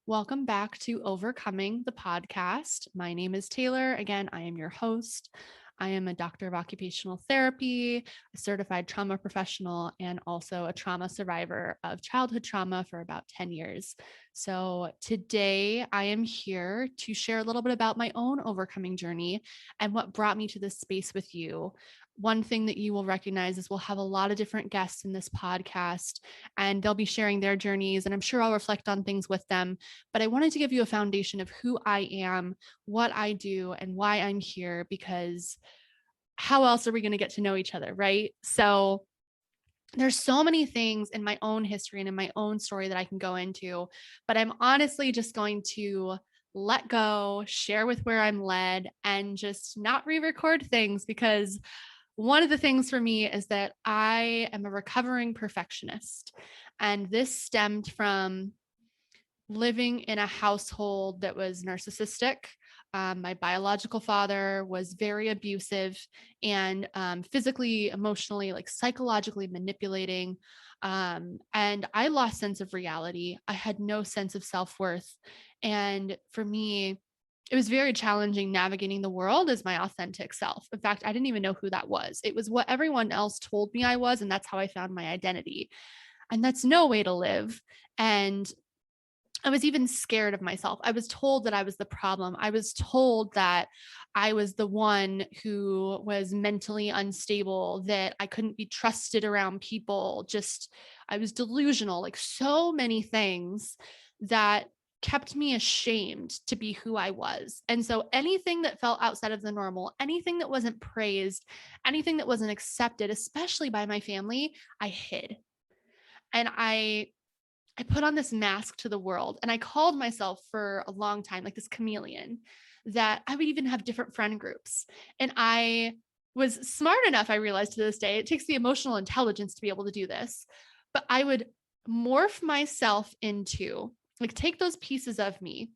Welcome back to Overcoming the podcast. My name is Taylor. Again, I am your host. I am a doctor of occupational therapy, a certified trauma professional, and also a trauma survivor of childhood trauma for about 10 years. So today I am here to share a little bit about my own overcoming journey and what brought me to this space with you. One thing that you will recognize is we'll have a lot of different guests in this podcast, and they'll be sharing their journeys, and I'm sure I'll reflect on things with them. But I wanted to give you a foundation of who I am, what I do, and why I'm here, because how else are we going to get to know each other, right? So there's so many things in my own history and in my own story that I can go into, but I'm honestly just going to let go, share with where I'm led, and just not re-record things, because one of the things for me is that I am a recovering perfectionist. And this stemmed from living in a household that was narcissistic. My biological father was very abusive and physically, emotionally, like psychologically manipulating. And I lost sense of reality. I had no sense of self-worth. And for me, it was very challenging navigating the world as my authentic self. In fact, I didn't even know who that was. It was what everyone else told me I was, and that's how I found my identity. And that's no way to live. And I was even scared of myself. I was told that I was the problem. I was told that I was the one who was mentally unstable, that I couldn't be trusted around people. Just, I was delusional, like so many things that kept me ashamed to be who I was. And so anything that felt outside of the normal, anything that wasn't praised, anything that wasn't accepted, especially by my family, I hid. And I put on this mask to the world, and I called myself for a long time, like this chameleon, that I would even have different friend groups. And I was smart enough, I realized to this day, it takes the emotional intelligence to be able to do this, but I would morph myself into, like, take those pieces of me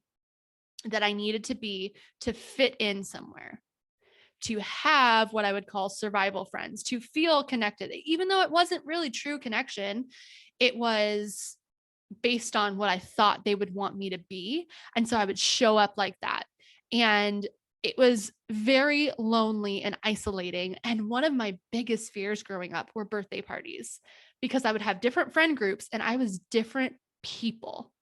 that I needed to be to fit in somewhere, to have what I would call survival friends, to feel connected, even though it wasn't really true connection. It was based on what I thought they would want me to be. And so I would show up like that. And it was very lonely and isolating. And one of my biggest fears growing up were birthday parties, because I would have different friend groups and I was different people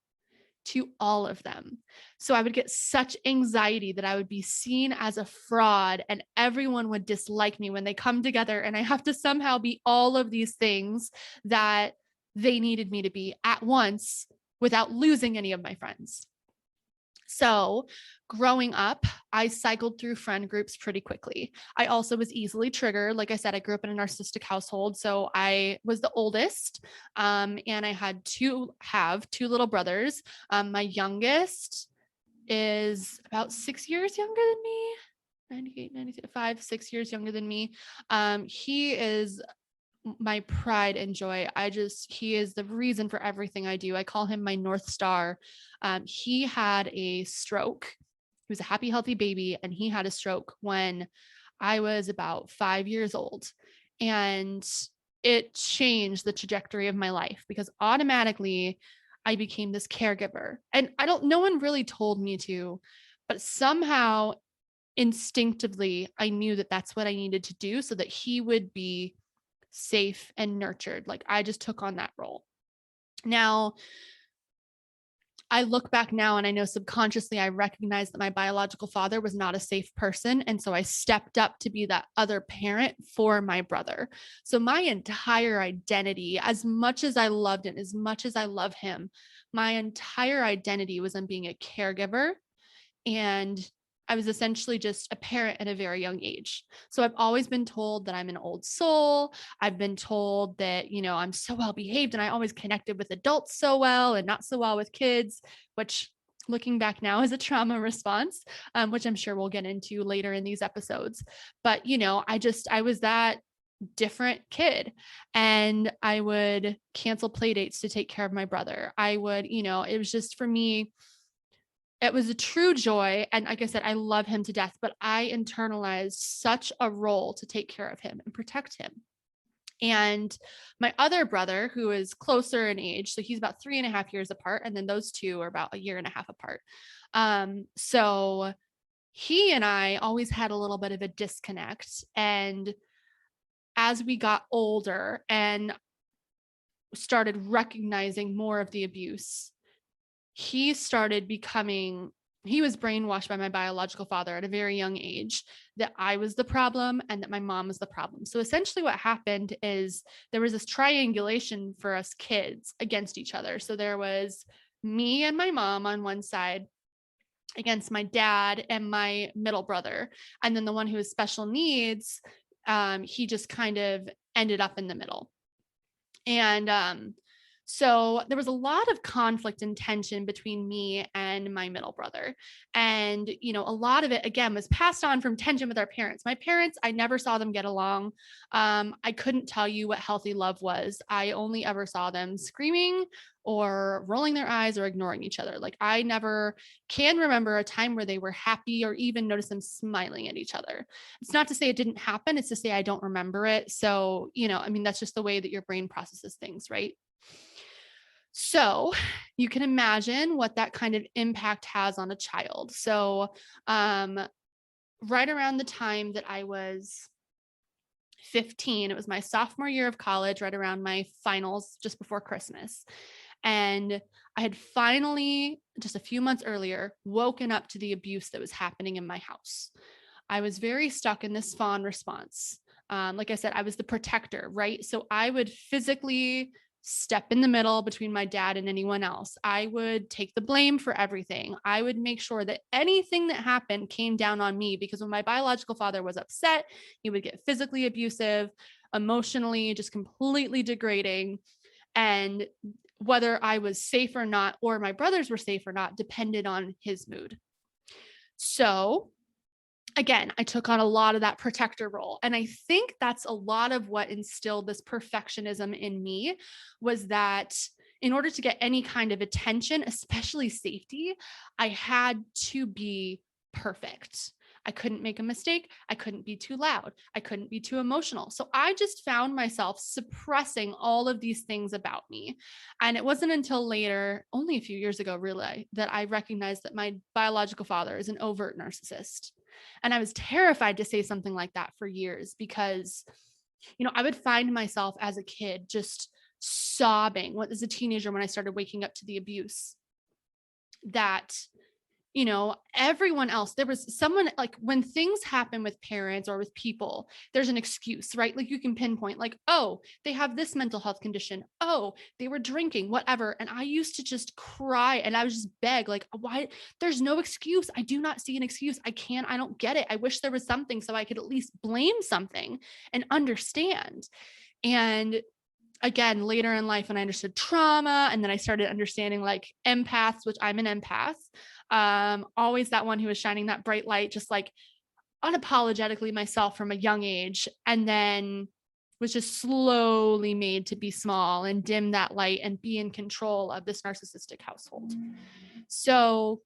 to all of them. So I would get such anxiety that I would be seen as a fraud and everyone would dislike me when they come together, and I have to somehow be all of these things that they needed me to be at once without losing any of my friends. So growing up, I cycled through friend groups pretty quickly. I also was easily triggered. Like I said, I grew up in a narcissistic household. So I was the oldest, and I had two little brothers. My youngest is about 6 years younger than me. 98, 95, 6 years younger than me. He is my pride and joy. He is the reason for everything I do. I call him my North Star. He had a stroke. He was a happy, healthy baby, and he had a stroke when I was about 5 years old. And it changed the trajectory of my life, because automatically I became this caregiver. And no one really told me to, but somehow instinctively I knew that that's what I needed to do so that he would be safe and nurtured. Like, I just took on that role. Now, I look back now and I know subconsciously I recognize that my biological father was not a safe person. And so I stepped up to be that other parent for my brother. So my entire identity, as much as I loved it, as much as I love him, my entire identity was on being a caregiver. And I was essentially just a parent at a very young age. So I've always been told that I'm an old soul. I've been told that, I'm so well behaved and I always connected with adults so well and not so well with kids, which, looking back now, is a trauma response, which I'm sure we'll get into later in these episodes. But, I was that different kid, and I would cancel play dates to take care of my brother. It was just, for me, it was a true joy. And like I said, I love him to death, but I internalized such a role to take care of him and protect him. And my other brother, who is closer in age, so he's about 3.5 years apart, and then those two are about a year and a half apart. So he and I always had a little bit of a disconnect. And as we got older and started recognizing more of the abuse, he started becoming, he was brainwashed by my biological father at a very young age that I was the problem and that my mom was the problem. So essentially what happened is there was this triangulation for us kids against each other. So there was me and my mom on one side against my dad and my middle brother. And then the one who has special needs, he just kind of ended up in the middle. And so there was a lot of conflict and tension between me and my middle brother. And, a lot of it, again, was passed on from tension with our parents. My parents, I never saw them get along. I couldn't tell you what healthy love was. I only ever saw them screaming or rolling their eyes or ignoring each other. Like, I never can remember a time where they were happy or even notice them smiling at each other. It's not to say it didn't happen. It's to say I don't remember it. So, that's just the way that your brain processes things, right? So you can imagine what that kind of impact has on a child. So, right around the time that I was 15, it was my sophomore year of college, right around my finals, just before Christmas. And I had finally, just a few months earlier, woken up to the abuse that was happening in my house. I was very stuck in this fawn response. Like I said, I was the protector, right? So I would physically step in the middle between my dad and anyone else. I would take the blame for everything. I would make sure that anything that happened came down on me, because when my biological father was upset, he would get physically abusive, emotionally, just completely degrading. And whether I was safe or not, or my brothers were safe or not, depended on his mood. So again, I took on a lot of that protector role. And I think that's a lot of what instilled this perfectionism in me, was that in order to get any kind of attention, especially safety, I had to be perfect. I couldn't make a mistake. I couldn't be too loud. I couldn't be too emotional. So I just found myself suppressing all of these things about me. And it wasn't until later, only a few years ago, really, that I recognized that my biological father is an overt narcissist. And I was terrified to say something like that for years, because, I would find myself as a kid just sobbing as a teenager when I started waking up to the abuse, that everyone else, there was someone, like, when things happen with parents or with people, there's an excuse, right? Like, you can pinpoint, like, oh, they have this mental health condition. Oh, they were drinking, whatever. And I used to just cry and I was just beg, like, why? There's no excuse. I do not see an excuse. I don't get it. I wish there was something so I could at least blame something and understand. And again, later in life, when I understood trauma, and then I started understanding like empaths, which I'm an empath, always that one who was shining that bright light, just like unapologetically myself from a young age, and then was just slowly made to be small and dim that light and be in control of this narcissistic household. So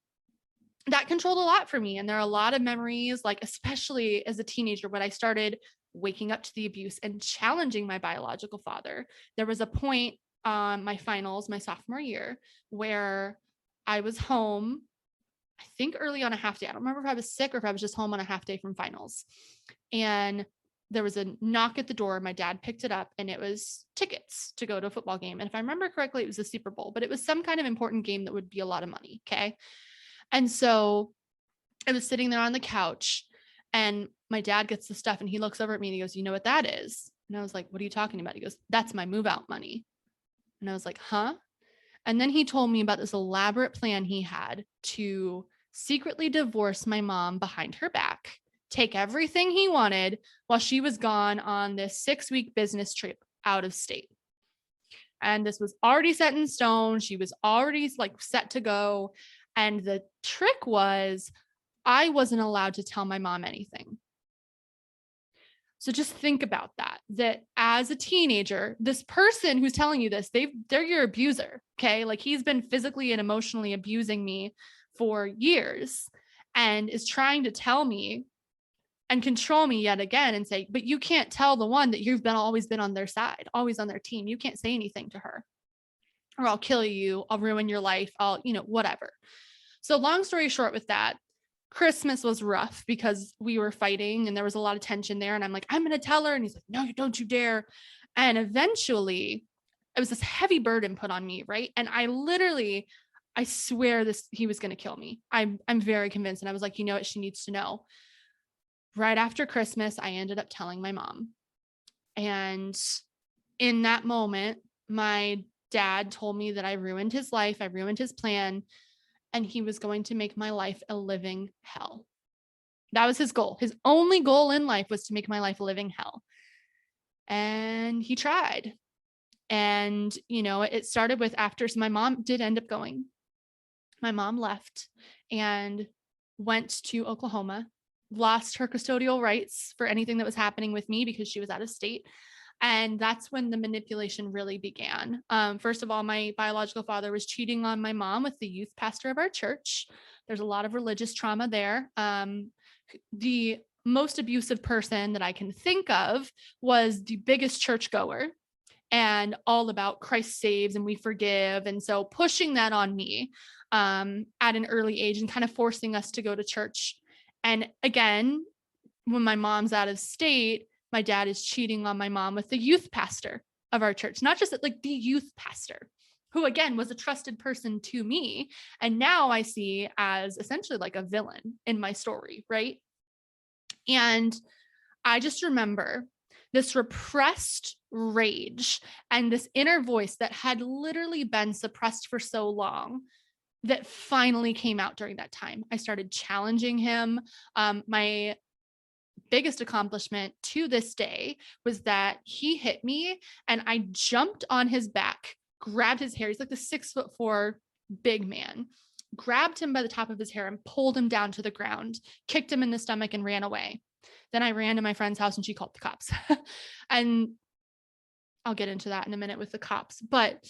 that controlled a lot for me. And there are a lot of memories, like especially as a teenager, when I started waking up to the abuse and challenging my biological father. There was a point on my finals, my sophomore year, where I was home, I think early on a half day. I don't remember if I was sick or if I was just home on a half day from finals. And there was a knock at the door. My dad picked it up and it was tickets to go to a football game. And if I remember correctly, it was the Super Bowl, but it was some kind of important game that would be a lot of money. Okay. And so I was sitting there on the couch, and my dad gets the stuff and he looks over at me and he goes, "You know what that is?" And I was like, "What are you talking about?" He goes, "That's my move out money." And I was like, "Huh?" And then he told me about this elaborate plan he had to secretly divorce my mom behind her back, take everything he wanted while she was gone on this 6-week business trip out of state. And this was already set in stone. She was already like set to go. And the trick was, I wasn't allowed to tell my mom anything. So just think about that as a teenager, this person who's telling you this, they're your abuser. Okay. Like, he's been physically and emotionally abusing me for years and is trying to tell me and control me yet again and say, but you can't tell the one that you've always been on their side, always on their team. You can't say anything to her, or I'll kill you. I'll ruin your life. Whatever. So long story short with that, Christmas was rough because we were fighting and there was a lot of tension there. And I'm like, I'm going to tell her. And he's like, no, don't you dare. And eventually it was this heavy burden put on me. Right. And I swear he was going to kill me. I'm very convinced. And I was like, you know what? She needs to know. Right after Christmas, I ended up telling my mom. And in that moment, my dad told me that I ruined his life. I ruined his plan. And he was going to make my life a living hell. That was his goal. His only goal in life was to make my life a living hell. And he tried. And, it started with so my mom did end up going. My mom left and went to Oklahoma, lost her custodial rights for anything that was happening with me because she was out of state. And that's when the manipulation really began. First of all, my biological father was cheating on my mom with the youth pastor of our church. There's a lot of religious trauma there. The most abusive person that I can think of was the biggest churchgoer and all about Christ saves and we forgive. And so pushing that on me at an early age and kind of forcing us to go to church. And again, when my mom's out of state, my dad is cheating on my mom with the youth pastor of our church, not just like the youth pastor, who again was a trusted person to me. And now I see as essentially like a villain in my story, right? And I just remember this repressed rage and this inner voice that had literally been suppressed for so long that finally came out during that time. I started challenging him. My biggest accomplishment to this day was that he hit me and I jumped on his back, grabbed his hair. He's like the 6'4" big man, grabbed him by the top of his hair and pulled him down to the ground, kicked him in the stomach and ran away. Then I ran to my friend's house and she called the cops. And I'll get into that in a minute with the cops. But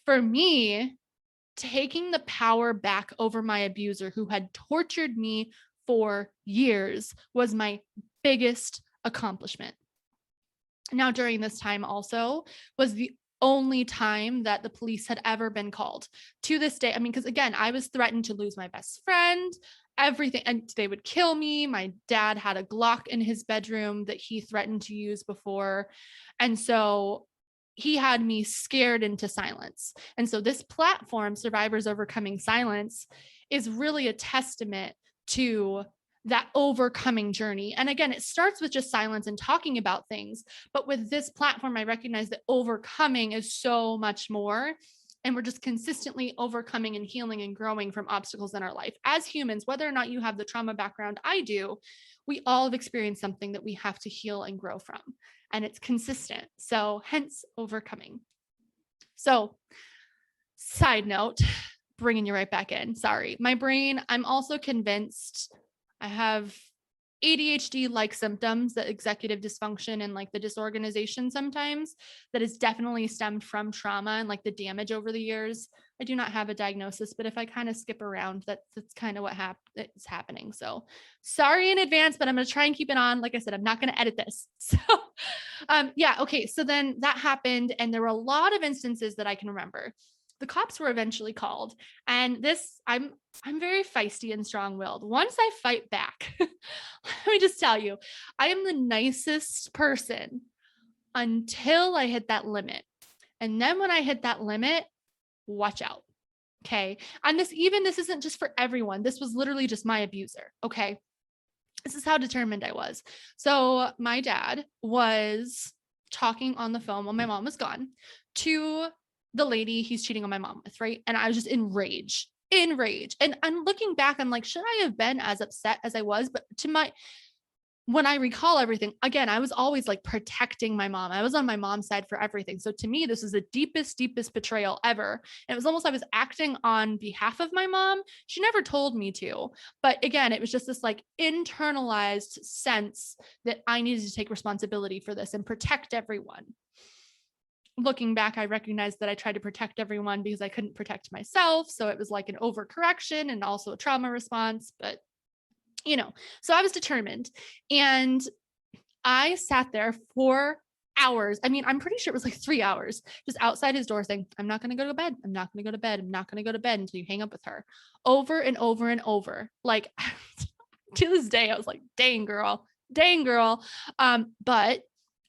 for me, taking the power back over my abuser who had tortured me for years was my biggest accomplishment. Now, during this time also was the only time that the police had ever been called. To this day, I mean, because again, I was threatened to lose my best friend, everything, and they would kill me. My dad had a Glock in his bedroom that he threatened to use before. And so he had me scared into silence. And so this platform, Survivors Overcoming Silence, is really a testament to that overcoming journey. And again, it starts with just silence and talking about things. But with this platform, I recognize that overcoming is so much more. And we're just consistently overcoming and healing and growing from obstacles in our life. As humans, whether or not you have the trauma background I do, we all have experienced something that we have to heal and grow from. And it's consistent. So hence overcoming. So side note, bringing you right back in. Sorry. My brain, I'm also convinced I have ADHD-like symptoms, the executive dysfunction and like the disorganization sometimes that is definitely stemmed from trauma and like the damage over the years. I do not have a diagnosis, but if I kind of skip around, that's kind of what is happening. So sorry in advance, but I'm going to try and keep it on. Like I said, I'm not going to edit this. So yeah. Okay. So then that happened. And there were a lot of instances that I can remember. The cops were eventually called, and I'm very feisty and strong-willed. Once I fight back, let me just tell you, I am the nicest person until I hit that limit. And then when I hit that limit, watch out. Okay. And this isn't just for everyone. This was literally just my abuser. Okay. This is how determined I was. So my dad was talking on the phone while my mom was gone to the lady he's cheating on my mom with, right? And I was just in rage. And I'm looking back, I'm like, should I have been as upset as I was? But when I recall everything, again, I was always like protecting my mom. I was on my mom's side for everything. So to me, this was the deepest betrayal ever. And it was almost, I was acting on behalf of my mom. She never told me to, but again, it was just this like internalized sense that I needed to take responsibility for this and protect everyone. Looking back, I recognized that I tried to protect everyone because I couldn't protect myself. So it was like an overcorrection and also a trauma response. But So I was determined, and I sat there for hours. I mean, I'm pretty sure it was like 3 hours just outside his door saying, I'm not going to go to bed. I'm not going to go to bed. I'm not going to go to bed until you hang up with her, over and over and over. Like to this day, I was like, dang girl, dang girl. But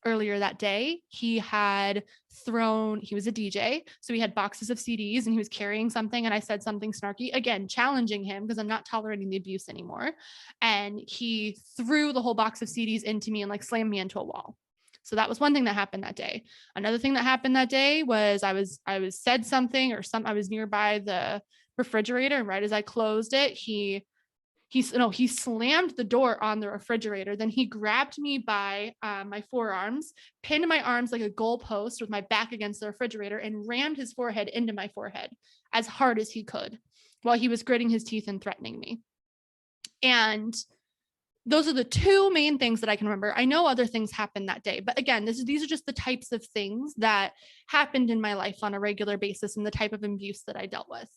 earlier that day, he was a DJ. So he had boxes of CDs and he was carrying something. And I said something snarky, again, challenging him because I'm not tolerating the abuse anymore. And he threw the whole box of CDs into me and like slammed me into a wall. So that was one thing that happened that day. Another thing that happened that day was I was said something I was nearby the refrigerator, and right as I closed it, he slammed the door on the refrigerator. Then he grabbed me by my forearms, pinned my arms like a goalpost with my back against the refrigerator, and rammed his forehead into my forehead as hard as he could while he was gritting his teeth and threatening me. And those are the two main things that I can remember. I know other things happened that day, but again, these are just the types of things that happened in my life on a regular basis and the type of abuse that I dealt with.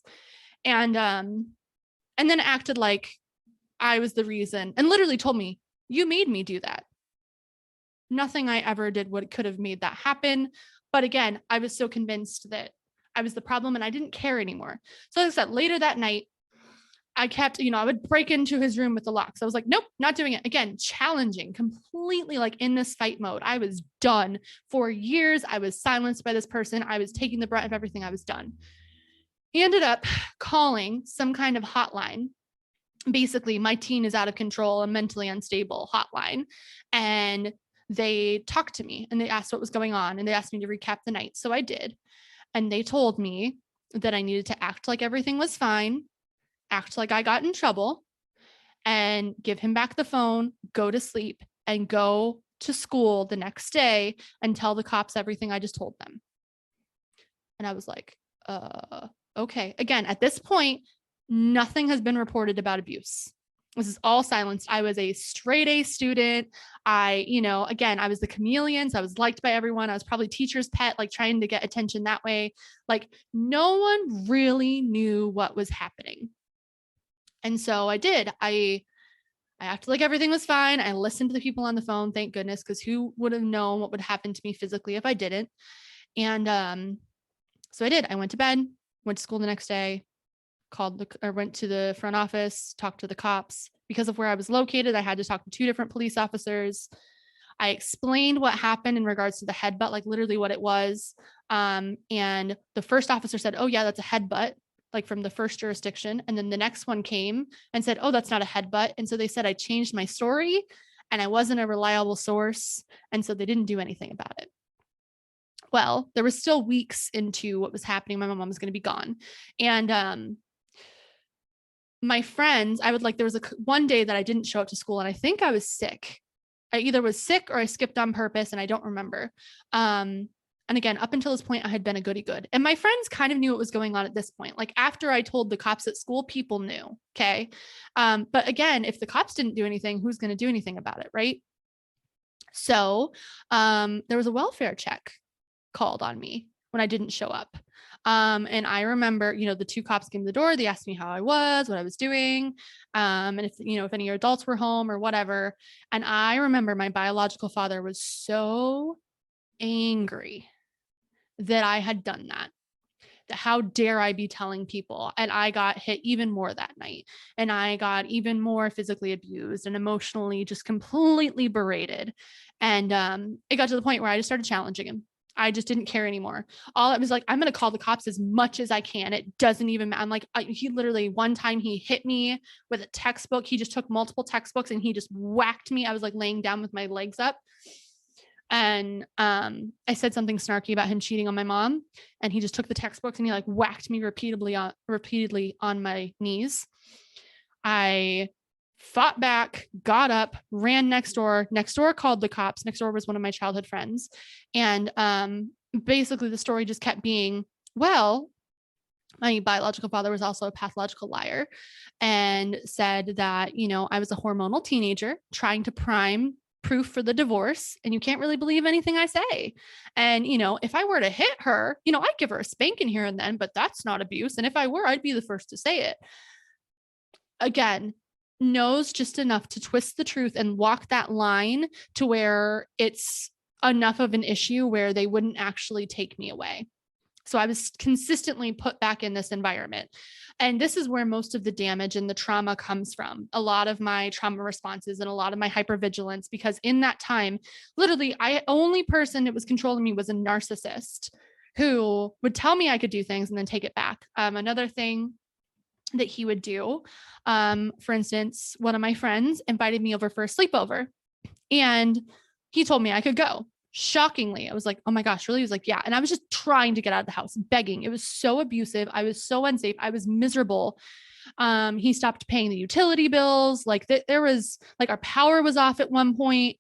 And then acted like I was the reason, and literally told me, you made me do that. Nothing I ever did could have made that happen. But again, I was so convinced that I was the problem and I didn't care anymore. So like I said, later that night, I kept, I would break into his room with the locks. I was like, nope, not doing it. Again, challenging, completely like in this fight mode. I was done. For years, I was silenced by this person. I was taking the brunt of everything. I was done. He ended up calling some kind of hotline. Basically, my teen is out of control and mentally unstable hotline. And they talked to me and they asked what was going on. And they asked me to recap the night. So I did. And they told me that I needed to act like everything was fine, act like I got in trouble, and give him back the phone, go to sleep, and go to school the next day and tell the cops everything I just told them. And I was like, okay. Again, at this point, nothing has been reported about abuse. This is all silenced. I was a straight A student. Again, I was the chameleon. So I was liked by everyone. I was probably teacher's pet, like trying to get attention that way. Like no one really knew what was happening. And so I did. I acted like everything was fine. I listened to the people on the phone, thank goodness, because who would have known what would happen to me physically if I didn't? And so I did. I went to bed, went to school the next day, went to the front office, talked to the cops. Because of where I was located, I had to talk to 2 different police officers. I explained what happened in regards to the headbutt, like literally what it was. And the first officer said, oh yeah, that's a headbutt, like from the first jurisdiction. And then the next one came and said, oh, that's not a headbutt. And so they said I changed my story and I wasn't a reliable source. And so they didn't do anything about it. Well, there was still weeks into what was happening. My mom was going to be gone. And my friends, there was one day that I didn't show up to school and I think I was sick. I either was sick or I skipped on purpose and I don't remember. And again, up until this point, I had been a goody good. And my friends kind of knew what was going on at this point. Like after I told the cops at school, people knew. Okay. But again, if the cops didn't do anything, who's going to do anything about it? Right. So there was a welfare check called on me when I didn't show up. And I remember, the 2 cops came to the door. They asked me how I was, what I was doing. And if any adults were home or whatever. And I remember my biological father was so angry that I had done that. How dare I be telling people? And I got hit even more that night. And I got even more physically abused and emotionally just completely berated. And it got to the point where I just started challenging him. I just didn't care anymore. All it was like, I'm going to call the cops as much as I can. It doesn't even matter. I'm like, he literally, one time he hit me with a textbook. He just took multiple textbooks and he just whacked me. I was like laying down with my legs up. And I said something snarky about him cheating on my mom. And he just took the textbooks and he like whacked me repeatedly on my knees. I fought back, got up, ran next door. Next door called the cops. Next door was one of my childhood friends. And basically the story just kept being, well, my biological father was also a pathological liar and said that, I was a hormonal teenager trying to prime proof for the divorce and you can't really believe anything I say. And, if I were to hit her, I'd give her a spanking here and then, but that's not abuse. And if I were, I'd be the first to say it. Again, knows just enough to twist the truth and walk that line to where it's enough of an issue where they wouldn't actually take me away. So I was consistently put back in this environment. And this is where most of the damage and the trauma comes from. A lot of my trauma responses and a lot of my hypervigilance, because in that time, literally, only person that was controlling me was a narcissist who would tell me I could do things and then take it back. Another thing that he would do, for instance, one of my friends invited me over for a sleepover and he told me I could go. Shockingly, I was like, oh my gosh, really? He was like, yeah. And I was just trying to get out of the house, begging. It was so abusive. I was so unsafe. I was miserable. He stopped paying the utility bills. Like there was like our power was off at one point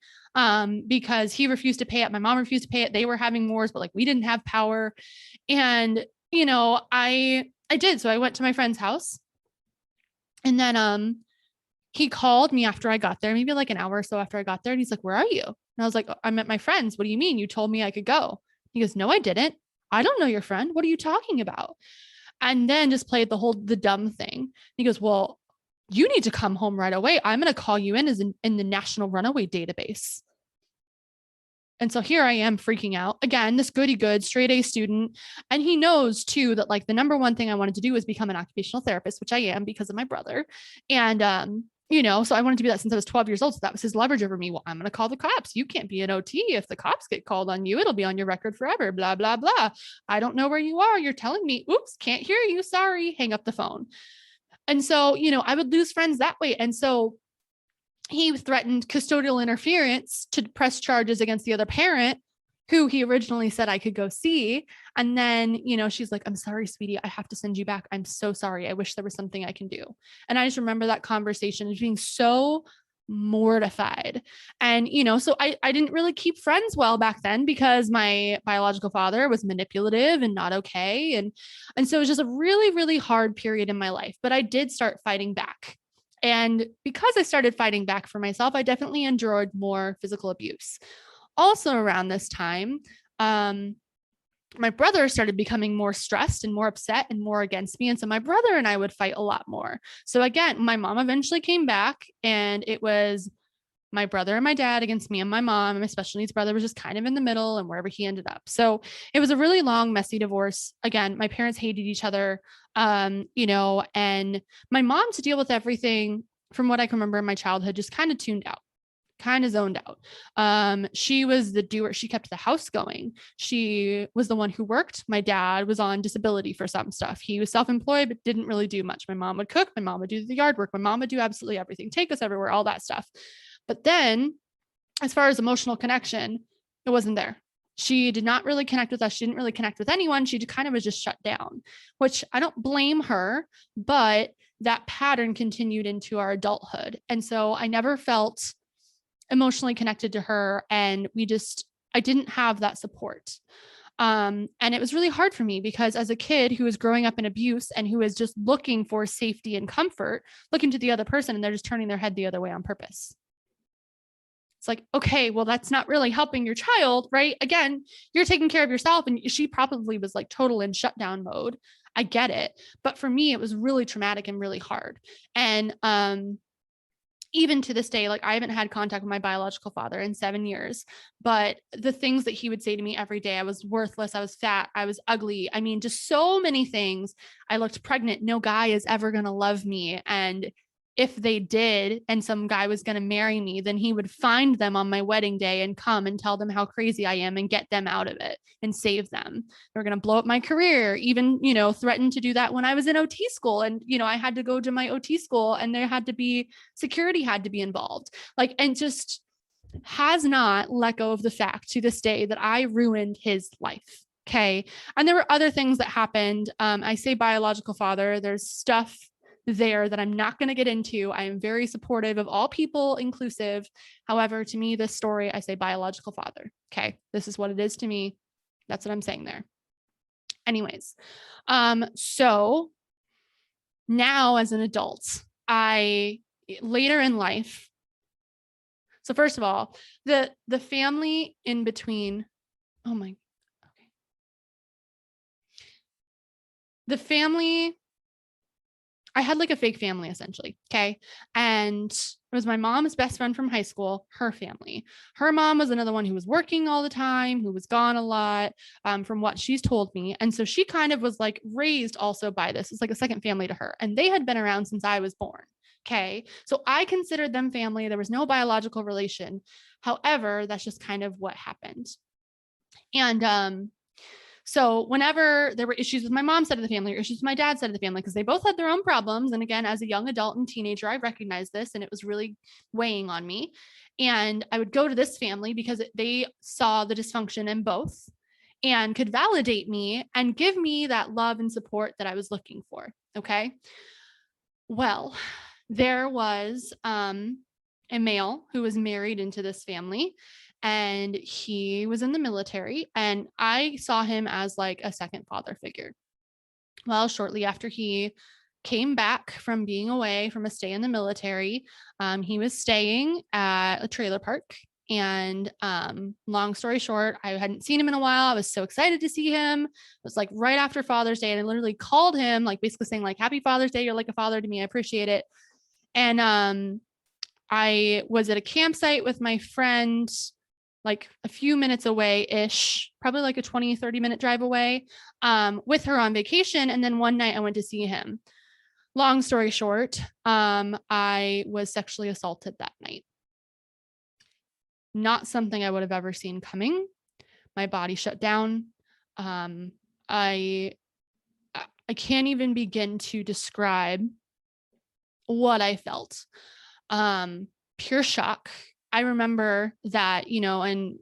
because he refused to pay it. My mom refused to pay it. They were having wars, but like we didn't have power. And, you know, I did. So I went to my friend's house and then he called me after I got there, maybe like an hour or so after I got there. And he's like, where are you? And I was like, I'm at my friend's. What do you mean? You told me I could go. He goes, no, I didn't. I don't know your friend. What are you talking about? And then just played the dumb thing. He goes, well, you need to come home right away. I'm going to call you in in the National Runaway Database. And so here I am freaking out again, this goody good straight A student. And he knows too, that like the number one thing I wanted to do was become an occupational therapist, which I am because of my brother. And, you know, so I wanted to be that since I was 12 years old. So that was his leverage over me. Well, I'm going to call the cops. You can't be an OT. If the cops get called on you, it'll be on your record forever, blah, blah, blah. I don't know where you are. You're telling me, oops, can't hear you. Sorry. Hang up the phone. And so, you know, I would lose friends that way. And so he threatened custodial interference to press charges against the other parent who he originally said I could go see. And then, you know, she's like, I'm sorry, sweetie, I have to send you back. I'm so sorry. I wish there was something I can do. And I just remember that conversation as being so mortified. And, you know, so I didn't really keep friends well back then because my biological father was manipulative and not okay. And so it was just a really, really hard period in my life. But I did start fighting back. And because I started fighting back for myself, I definitely endured more physical abuse. Also, around this time, my brother started becoming more stressed and more upset and more against me. And so my brother and I would fight a lot more. So again, my mom eventually came back and it was my brother and my dad against me and my mom. And my special needs brother was just kind of in the middle and wherever he ended up. So it was a really long, messy divorce. Again, my parents hated each other, you know, and my mom, to deal with everything from what I can remember in my childhood, just kind of tuned out, kind of zoned out. She was the doer. She kept the house going. She was the one who worked. My dad was on disability for some stuff. He was self-employed, but didn't really do much. My mom would cook. My mom would do the yard work. My mom would do absolutely everything, take us everywhere, all that stuff. But then as far as emotional connection, it wasn't there. She did not really connect with us. She didn't really connect with anyone. She kind of was just shut down, which I don't blame her, but that pattern continued into our adulthood. And so I never felt emotionally connected to her. And I didn't have that support. And it was really hard for me because as a kid who was growing up in abuse and who is just looking for safety and comfort, looking to the other person and they're just turning their head the other way on purpose. It's like, okay, well, that's not really helping your child, right? Again, you're taking care of yourself. And she probably was like total in shutdown mode. I get it. But for me, it was really traumatic and really hard. And even to this day, like I haven't had contact with my biological father in 7 years, but the things that he would say to me every day, I was worthless, I was fat, I was ugly. I mean, just so many things. I looked pregnant. No guy is ever going to love me. And if they did, and some guy was going to marry me, then he would find them on my wedding day and come and tell them how crazy I am and get them out of it and save them. They're going to blow up my career, even, you know, threatened to do that when I was in OT school. And, you know, I had to go to my OT school and there had to be security had to be involved. Like, and just has not let go of the fact to this day that I ruined his life. Okay. And there were other things that happened. I say biological father, there's stuff there that I'm not going to get into. I am very supportive of all people, inclusive. However, to me, this story, I say biological father. Okay. This is what it is to me. That's what I'm saying there. Anyways. So now as an adult, later in life. So first of all, the family in between, oh my, okay. The family I had like a fake family essentially. Okay. And it was my mom's best friend from high school, her family. Her mom was another one who was working all the time, who was gone a lot, from what she's told me. And so she kind of was like raised also by this. It's like a second family to her. And they had been around since I was born. Okay. So I considered them family. There was no biological relation. However, that's just kind of what happened. And so whenever there were issues with my mom's side of the family or issues with my dad's side of the family, because they both had their own problems. And again, as a young adult and teenager, I recognized this and it was really weighing on me. And I would go to this family because they saw the dysfunction in both and could validate me and give me that love and support that I was looking for. Okay. Well, there was a male who was married into this family and he was in the military and I saw him as like a second father figure. Well, shortly after he came back from being away from a stay in the military, he was staying at a trailer park. And long story short, I hadn't seen him in a while. I was so excited to see him. It was like right after Father's Day. And I literally called him, like basically saying like, Happy Father's Day. You're like a father to me. I appreciate it. And I was at a campsite with my friend, like a few minutes away ish, probably like a 20, 30-minute drive away, with her on vacation. And then one night I went to see him. Long story short, I was sexually assaulted that night. Not something I would have ever seen coming. My body shut down. I can't even begin to describe what I felt. Pure shock. I remember that, and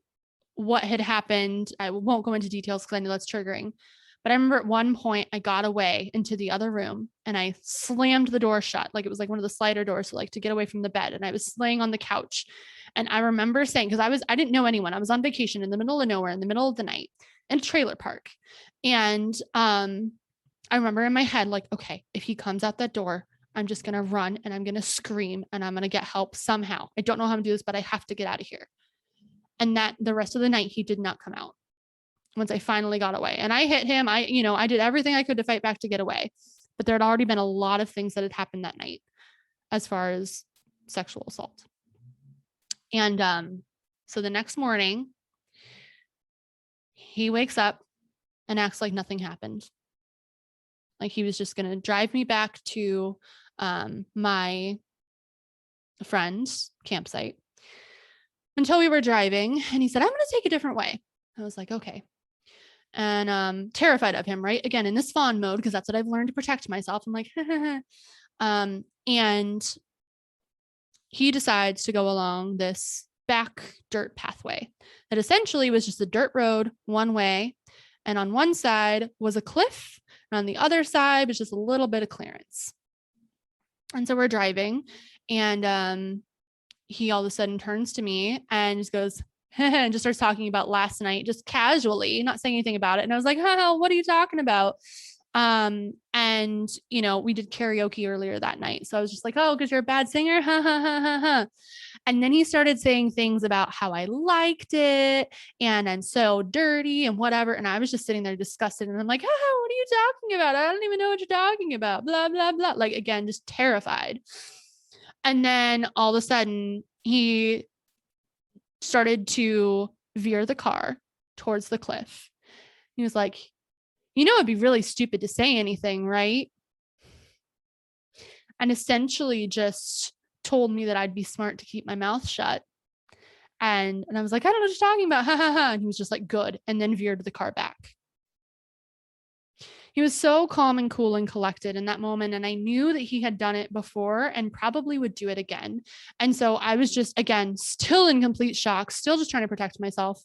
what had happened. I won't go into details because I know that's triggering. But I remember at one point I got away into the other room and I slammed the door shut. Like it was like one of the slider doors, so like to get away from the bed. And I was laying on the couch. And I remember saying, because I didn't know anyone. I was on vacation in the middle of nowhere in the middle of the night in a trailer park. And I remember in my head, like, okay, if he comes out that door, I'm just going to run and I'm going to scream and I'm going to get help somehow. I don't know how to do this, but I have to get out of here. And that the rest of the night, he did not come out once I finally got away. And I hit him. I did everything I could to fight back to get away. But there had already been a lot of things that had happened that night as far as sexual assault. And so the next morning, he wakes up and acts like nothing happened. Like he was just going to drive me back to my friend's campsite until we were driving. And he said, I'm going to take a different way. I was like, okay. And terrified of him, right? Again, in this fawn mode, because that's what I've learned to protect myself. I'm like, and he decides to go along this back dirt pathway that essentially was just a dirt road one way. And on one side was a cliff. And on the other side was just a little bit of clearance. And so we're driving and he all of a sudden turns to me and just goes, and just starts talking about last night, just casually, not saying anything about it. And I was like, what are you talking about? And we did karaoke earlier that night. So I was just like, oh, because you're a bad singer. And then he started saying things about how I liked it and I'm so dirty and whatever. And I was just sitting there disgusted. And I'm like, what are you talking about? I don't even know what you're talking about. Blah, blah, blah. Like, again, just terrified. And then all of a sudden he started to veer the car towards the cliff. He was like, it'd be really stupid to say anything, right? And essentially just told me that I'd be smart to keep my mouth shut. And I was like, I don't know what you're talking about. And he was just like, good. And then veered the car back. He was so calm and cool and collected in that moment. And I knew that he had done it before and probably would do it again. And so I was just, again, still in complete shock, still just trying to protect myself,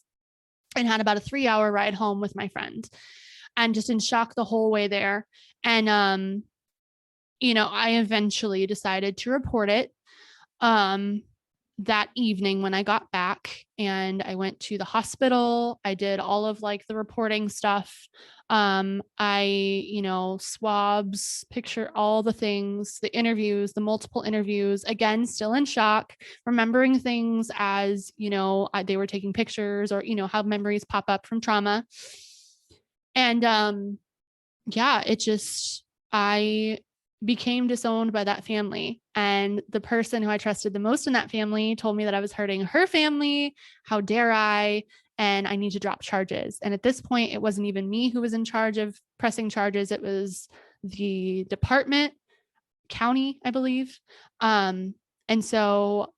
and had about a 3-hour ride home with my friend and just in shock the whole way there. And, I eventually decided to report it that evening when I got back, and I went to the hospital. I did all of like the reporting stuff. I, swabs, picture, all the things, the interviews, the multiple interviews, again, still in shock, remembering things as, they were taking pictures or, how memories pop up from trauma. And, it just, I became disowned by that family. And the person who I trusted the most in that family told me that I was hurting her family. How dare I? And I need to drop charges. And at this point, it wasn't even me who was in charge of pressing charges. It was the department, county, I believe. And so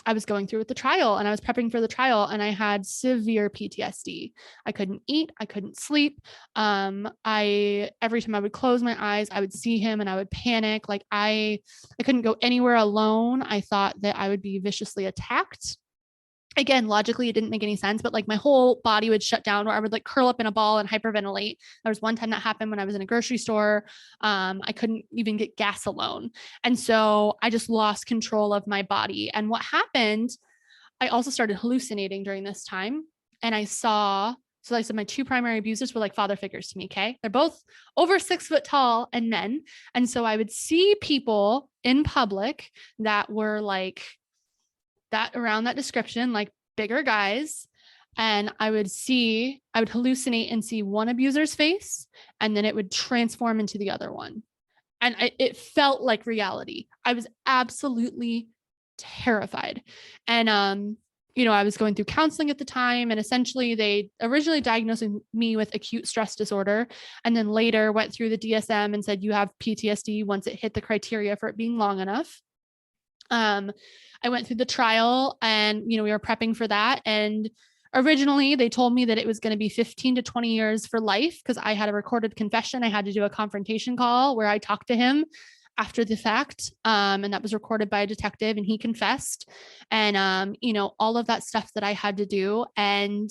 I was going through with the trial and I was prepping for the trial and I had severe PTSD. I couldn't eat. I couldn't sleep. Every time I would close my eyes, I would see him and I would panic. Like I couldn't go anywhere alone. I thought that I would be viciously attacked. Again, logically, it didn't make any sense, but like my whole body would shut down where I would like curl up in a ball and hyperventilate. There was one time that happened when I was in a grocery store. I couldn't even get gas alone. And so I just lost control of my body. And what happened, I also started hallucinating during this time. And so like I said, my two primary abusers were like father figures to me. Okay. They're both over 6 foot tall and men. And so I would see people in public that were like, that around that description, like bigger guys. And I would hallucinate and see one abuser's face, and then it would transform into the other one. And it felt like reality. I was absolutely terrified. And, I was going through counseling at the time, and essentially they originally diagnosed me with acute stress disorder, and then later went through the DSM and said, you have PTSD once it hit the criteria for it being long enough. I went through the trial and, we were prepping for that. And originally they told me that it was going to be 15 to 20 years for life because I had a recorded confession. I had to do a confrontation call where I talked to him after the fact. And that was recorded by a detective and he confessed and, all of that stuff that I had to do. And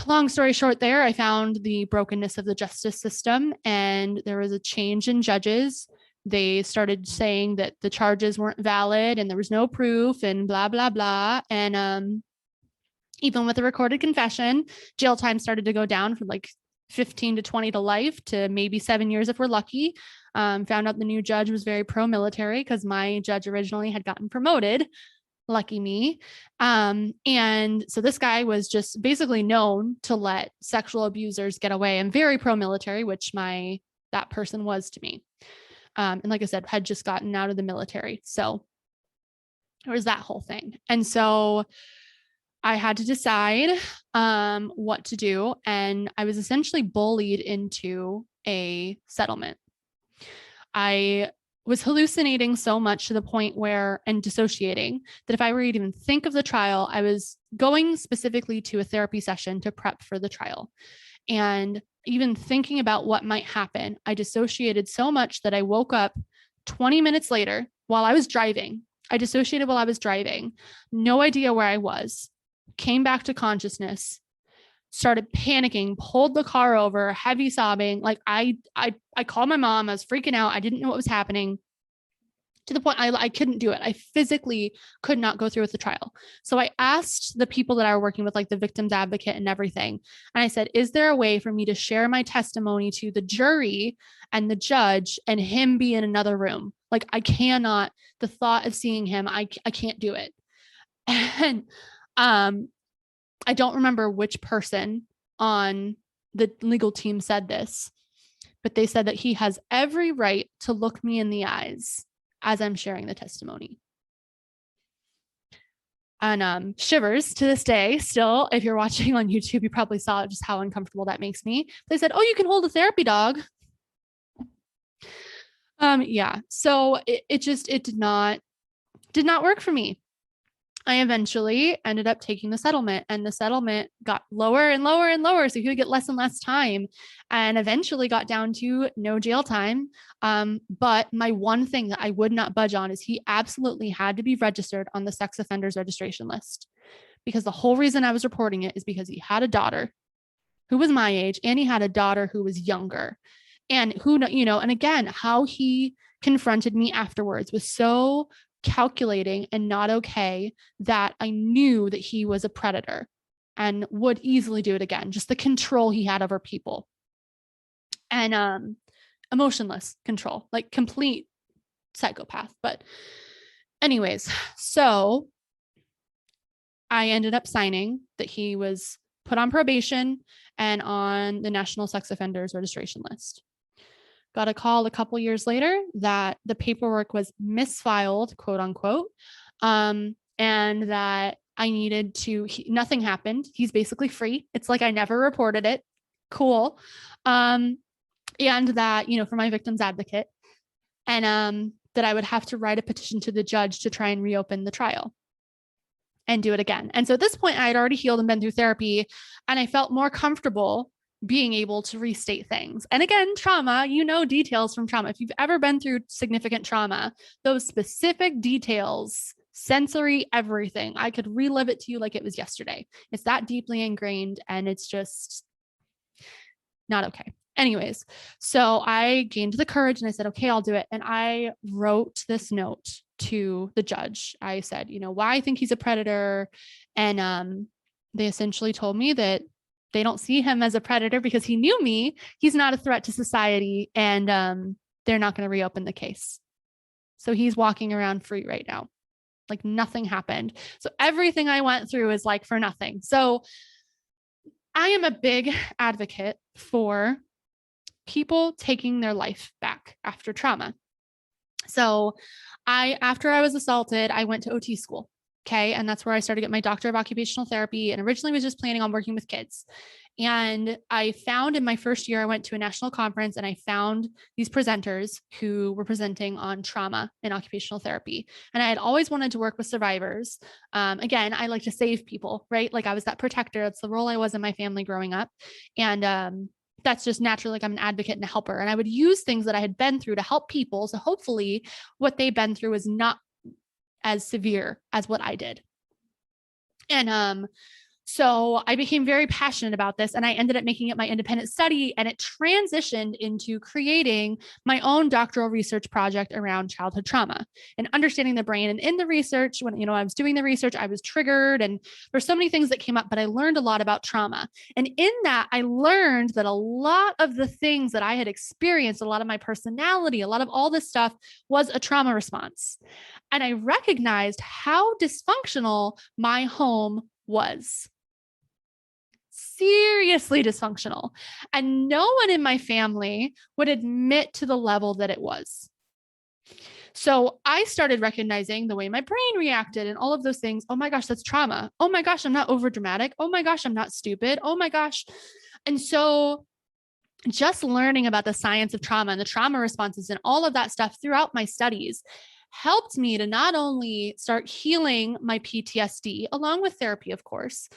long story short there, I found the brokenness of the justice system and there was a change in judges. They started saying that the charges weren't valid and there was no proof and blah, blah, blah. And even with a recorded confession, jail time started to go down from like 15 to 20 to life to maybe 7 years if we're lucky. Found out the new judge was very pro-military because my judge originally had gotten promoted. Lucky me. And so this guy was just basically known to let sexual abusers get away and very pro-military, which that person was to me. And like I said, had just gotten out of the military. So there was that whole thing. And so I had to decide what to do. And I was essentially bullied into a settlement. I was hallucinating so much to the point and dissociating that if I were to even think of the trial, I was going specifically to a therapy session to prep for the trial. And even thinking about what might happen, I dissociated so much that I woke up 20 minutes later while I was driving. I dissociated while I was driving, no idea where I was, came back to consciousness, started panicking, pulled the car over, heavy sobbing. Like I called my mom. I was freaking out. I didn't know what was happening. To the point I couldn't do it. I physically could not go through with the trial. So I asked the people that I were working with, like the victim's advocate and everything. And I said, is there a way for me to share my testimony to the jury and the judge and him be in another room? Like I cannot, the thought of seeing him, I can't do it. And I don't remember which person on the legal team said this, but they said that he has every right to look me in the eyes as I'm sharing the testimony. And shivers to this day, still, if you're watching on YouTube, you probably saw just how uncomfortable that makes me. They said, oh, you can hold a therapy dog. Yeah. So it did not work for me. I eventually ended up taking the settlement and the settlement got lower and lower and lower. So he would get less and less time and eventually got down to no jail time. But my one thing that I would not budge on is he absolutely had to be registered on the sex offenders registration list because the whole reason I was reporting it is because he had a daughter who was my age and he had a daughter who was younger and and again, how he confronted me afterwards was so calculating and not okay that I knew that he was a predator and would easily do it again. Just the control he had over people and emotionless control, like complete psychopath. But anyways, so I ended up signing that he was put on probation and on the National Sex Offenders Registration List. got a call a couple years later that the paperwork was misfiled, quote unquote, and that I needed to, nothing happened. He's basically free. It's like I never reported it. Cool. And that, for my victim's advocate, and that I would have to write a petition to the judge to try and reopen the trial and do it again. And so at this point, I had already healed and been through therapy, and I felt more comfortable being able to restate things. And again, trauma, details from trauma. If you've ever been through significant trauma, those specific details, sensory, everything, I could relive it to you like it was yesterday. It's that deeply ingrained, and it's just not okay. Anyways, so I gained the courage and I said, okay, I'll do it. And I wrote this note to the judge. I said, why I think he's a predator. And they essentially told me that they don't see him as a predator because he knew me. He's not a threat to society, and they're not going to reopen the case. So he's walking around free right now. Like nothing happened. So everything I went through is like for nothing. So I am a big advocate for people taking their life back after trauma. So after I was assaulted, I went to OT school. Okay. And that's where I started to get my doctor of occupational therapy, and originally was just planning on working with kids. And I found in my first year, I went to a national conference and I found these presenters who were presenting on trauma in occupational therapy. And I had always wanted to work with survivors. Again, I like to save people, right? Like I was that protector. It's the role I was in my family growing up. And that's just naturally, like I'm an advocate and a helper. And I would use things that I had been through to help people. So hopefully what they've been through is not as severe as what I did. And so I became very passionate about this, and I ended up making it my independent study, and it transitioned into creating my own doctoral research project around childhood trauma and understanding the brain. And in the research, when I was doing the research, I was triggered, and there's so many things that came up, but I learned a lot about trauma. And in that, I learned that a lot of the things that I had experienced, a lot of my personality, a lot of all this stuff was a trauma response. And I recognized how dysfunctional my home was. Seriously dysfunctional. And no one in my family would admit to the level that it was. So I started recognizing the way my brain reacted and all of those things. Oh my gosh, that's trauma. Oh my gosh, I'm not over dramatic. Oh my gosh, I'm not stupid. Oh my gosh. And so just learning about the science of trauma and the trauma responses and all of that stuff throughout my studies helped me to not only start healing my PTSD, along with therapy, of course,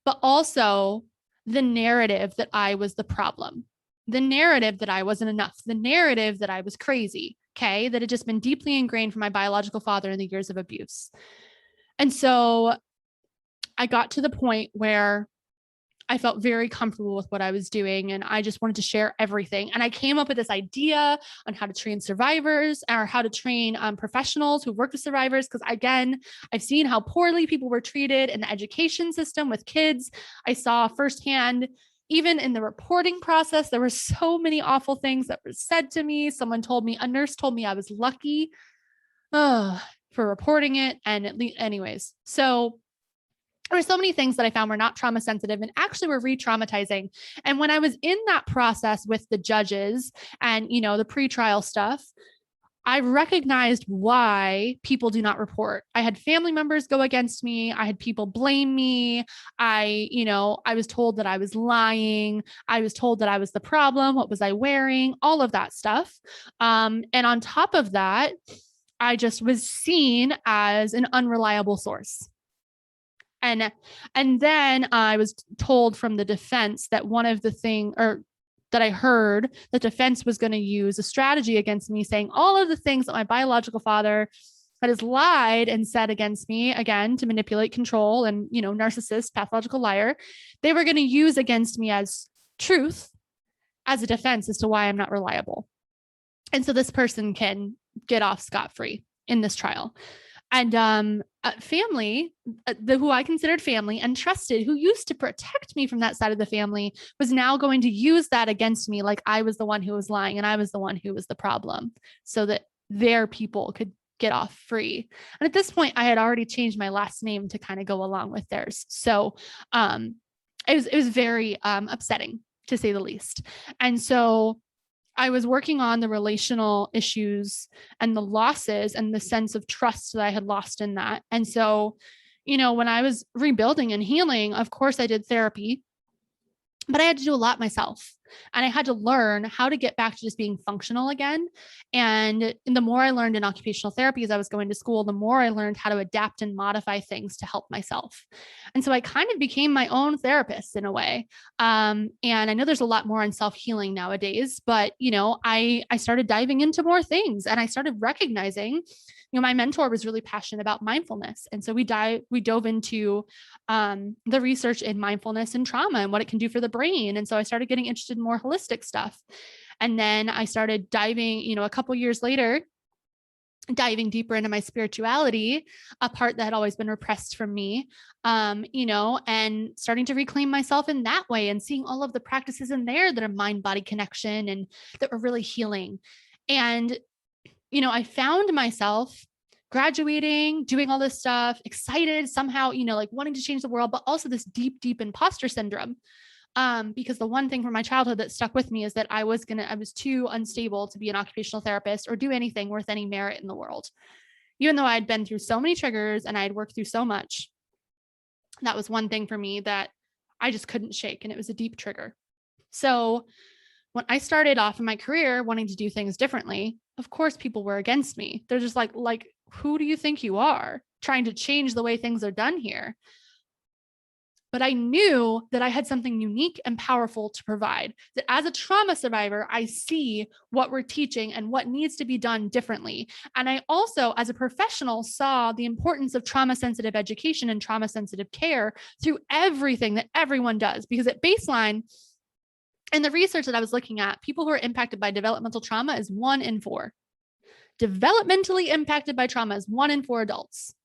but also the narrative that I was the problem, the narrative that I wasn't enough, the narrative that I was crazy, okay, that had just been deeply ingrained from my biological father in the years of abuse. And so I got to the point where I felt very comfortable with what I was doing, and I just wanted to share everything. And I came up with this idea on how to train survivors, or how to train professionals who work with survivors. Because again, I've seen how poorly people were treated in the education system with kids. I saw firsthand, even in the reporting process, there were so many awful things that were said to me. A nurse told me I was lucky for reporting it. And anyways, so there were so many things that I found were not trauma sensitive and actually were re-traumatizing. And when I was in that process with the judges and, the pretrial stuff, I recognized why people do not report. I had family members go against me. I had people blame me. I was told that I was lying. I was told that I was the problem. What was I wearing? All of that stuff. And on top of that, I just was seen as an unreliable source. And then I was told from the defense that one of the things, or that I heard the defense was going to use a strategy against me, saying all of the things that my biological father has lied and said against me, again, to manipulate, control, and, narcissist, pathological liar, they were going to use against me as truth, as a defense as to why I'm not reliable. And so this person can get off scot-free in this trial. And family, who I considered family and trusted, who used to protect me from that side of the family, was now going to use that against me, like I was the one who was lying and I was the one who was the problem, so that their people could get off free. And at this point, I had already changed my last name to kind of go along with theirs. So it was very upsetting, to say the least. And so I was working on the relational issues and the losses and the sense of trust that I had lost in that. And so, when I was rebuilding and healing, of course I did therapy, but I had to do a lot myself. And I had to learn how to get back to just being functional again. And the more I learned in occupational therapy as I was going to school, the more I learned how to adapt and modify things to help myself. And so I kind of became my own therapist in a way. And I know there's a lot more on self-healing nowadays, but I started diving into more things, and I started recognizing, my mentor was really passionate about mindfulness. And so we dove into the research in mindfulness and trauma and what it can do for the brain. And so I started getting interested in more holistic stuff. And then I started diving, a couple years later, diving deeper into my spirituality, a part that had always been repressed from me, and starting to reclaim myself in that way, and seeing all of the practices in there that are mind-body connection and that were really healing. And, I found myself graduating, doing all this stuff, excited somehow, like wanting to change the world, but also this deep, deep imposter syndrome. Because the one thing from my childhood that stuck with me is that I was too unstable to be an occupational therapist or do anything worth any merit in the world. Even though I'd been through so many triggers and I'd worked through so much, that was one thing for me that I just couldn't shake. And it was a deep trigger. So when I started off in my career wanting to do things differently, of course, people were against me. They're just like, who do you think you are, trying to change the way things are done here? But I knew that I had something unique and powerful to provide, that as a trauma survivor, I see what we're teaching and what needs to be done differently. And I also, as a professional, saw the importance of trauma-sensitive education and trauma-sensitive care through everything that everyone does. Because at baseline, in the research that I was looking at, people who are impacted by developmental trauma is 1 in 4. Developmentally impacted by trauma is 1 in 4 adults.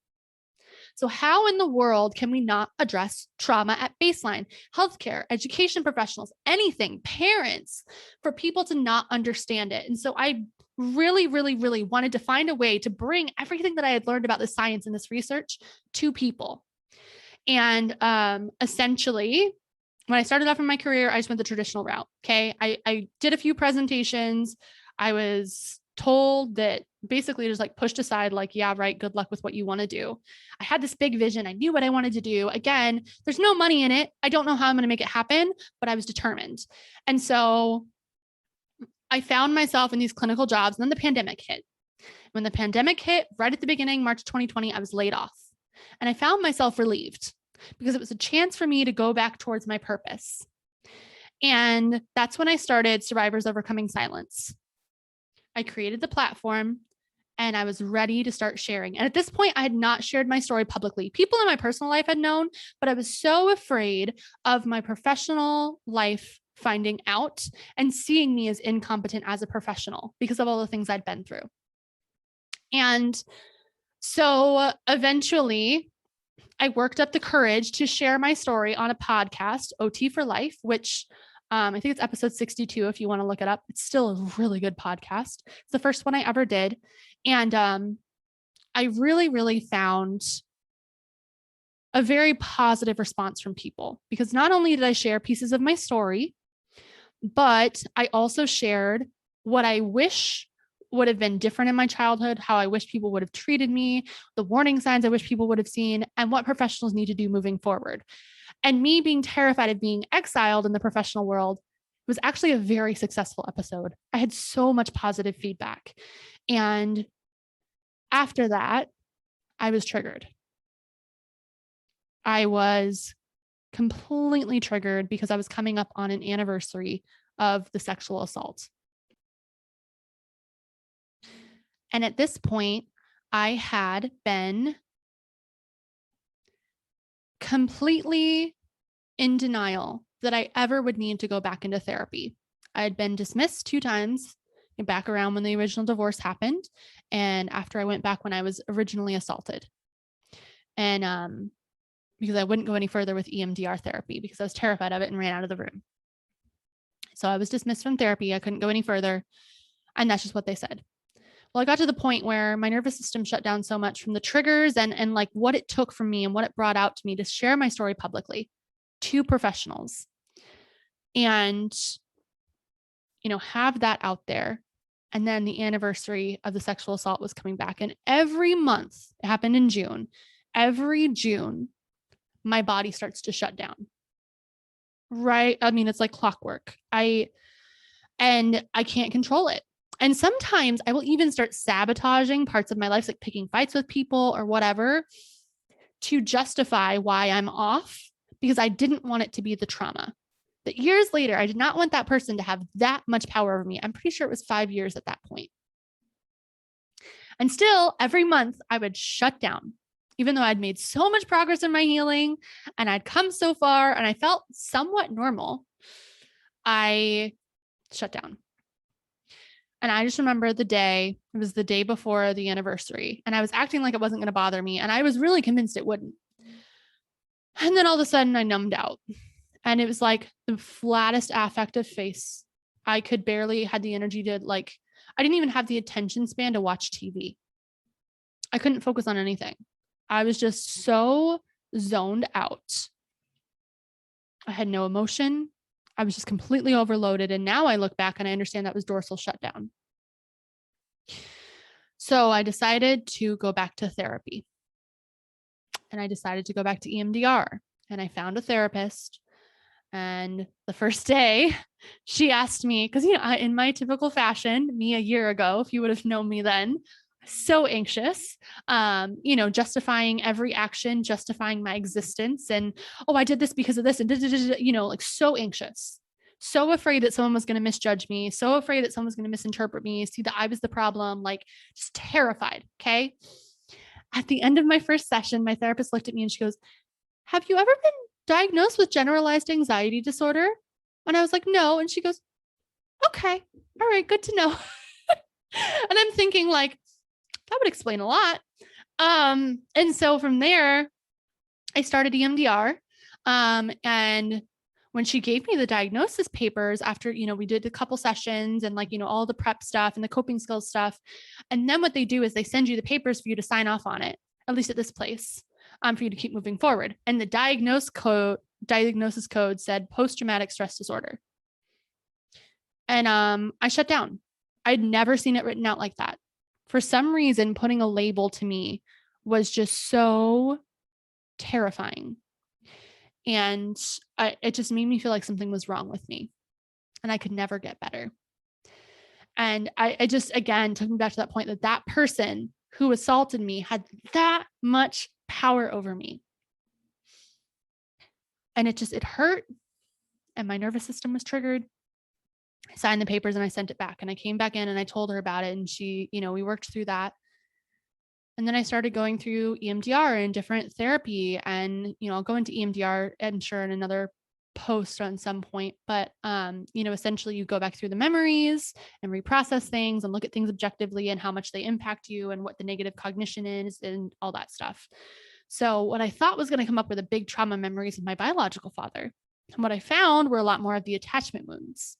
So how in the world can we not address trauma at baseline? Healthcare, education professionals, anything, parents, for people to not understand it. And so I really, really, really wanted to find a way to bring everything that I had learned about the science and this research to people. And essentially, when I started off in my career, I just went the traditional route. Okay. I did a few presentations. I was told that basically just pushed aside, yeah, right, good luck with what you want to do. I had this big vision. I knew what I wanted to do. Again, there's no money in it. I don't know how I'm going to make it happen, but I was determined. And so I found myself in these clinical jobs. And then the pandemic hit. When the pandemic hit, right at the beginning, March 2020, I was laid off. And I found myself relieved because it was a chance for me to go back towards my purpose. And that's when I started Survivors Overcoming Silence. I created the platform and I was ready to start sharing. And at this point, I had not shared my story publicly. People in my personal life had known, but I was so afraid of my professional life finding out and seeing me as incompetent as a professional because of all the things I'd been through. And so eventually, I worked up the courage to share my story on a podcast, OT for Life, which I think it's episode 62 if you want to look it up. It's still a really good podcast. It's the first one I ever did. And I really, really found a very positive response from people because not only did I share pieces of my story, but I also shared what I wish would have been different in my childhood, how I wish people would have treated me, the warning signs I wish people would have seen, and what professionals need to do moving forward. And me being terrified of being exiled in the professional world was actually a very successful episode. I had so much positive feedback. And after that, I was triggered. I was completely triggered because I was coming up on an anniversary of the sexual assault. And at this point, I had been completely in denial that I ever would need to go back into therapy. I had been dismissed 2 times back around when the original divorce happened. And after I went back when I was originally assaulted. And because I wouldn't go any further with EMDR therapy because I was terrified of it and ran out of the room. So I was dismissed from therapy. I couldn't go any further. And that's just what they said. Well, I got to the point where my nervous system shut down so much from the triggers and what it took from me and what it brought out to me to share my story publicly to professionals. And, have that out there. And then the anniversary of the sexual assault was coming back. And every month, it happened in June, every June, my body starts to shut down. Right. I mean, it's like clockwork. I can't control it. And sometimes I will even start sabotaging parts of my life, like picking fights with people or whatever, to justify why I'm off, because I didn't want it to be the trauma. But years later, I did not want that person to have that much power over me. I'm pretty sure it was 5 years at that point. And still, every month I would shut down, even though I'd made so much progress in my healing and I'd come so far and I felt somewhat normal. I shut down. And I just remember the day, it was the day before the anniversary, and I was acting like it wasn't going to bother me. And I was really convinced it wouldn't. And then all of a sudden I numbed out, and it was like the flattest affective face. I could barely had the energy to I didn't even have the attention span to watch TV. I couldn't focus on anything. I was just so zoned out. I had no emotion. I was just completely overloaded. And now I look back and I understand that was dorsal shutdown. So I decided to go back to therapy. And I decided to go back to EMDR. And I found a therapist. And the first day, she asked me, because, in my typical fashion, me a year ago, if you would have known me then, so anxious, justifying every action, justifying my existence. And, oh, I did this because of this. And, so anxious, so afraid that someone was going to misjudge me, so afraid that someone was going to misinterpret me, see that I was the problem, just terrified. Okay. At the end of my first session, my therapist looked at me and she goes, "Have you ever been diagnosed with generalized anxiety disorder?" And I was like, "No." And she goes, "Okay. All right. Good to know." And I'm thinking that would explain a lot. And so from there, I started EMDR. And when she gave me the diagnosis papers after, we did a couple sessions and all the prep stuff and the coping skills stuff. And then what they do is they send you the papers for you to sign off on it, at least at this place, for you to keep moving forward. And the diagnosis code said post-traumatic stress disorder. And I shut down. I'd never seen it written out like that. For some reason, putting a label to me was just so terrifying. And it just made me feel like something was wrong with me and I could never get better. And I just, again, took me back to that point that person who assaulted me had that much power over me. And it hurt. And my nervous system was triggered. I signed the papers and I sent it back, and I came back in and I told her about it. And she, we worked through that. And then I started going through EMDR and different therapy, and, I'll go into EMDR, I'm sure, in another post on some point, but, essentially you go back through the memories and reprocess things and look at things objectively and how much they impact you and what the negative cognition is and all that stuff. So what I thought was going to come up were the big trauma memories of my biological father. And what I found were a lot more of the attachment wounds.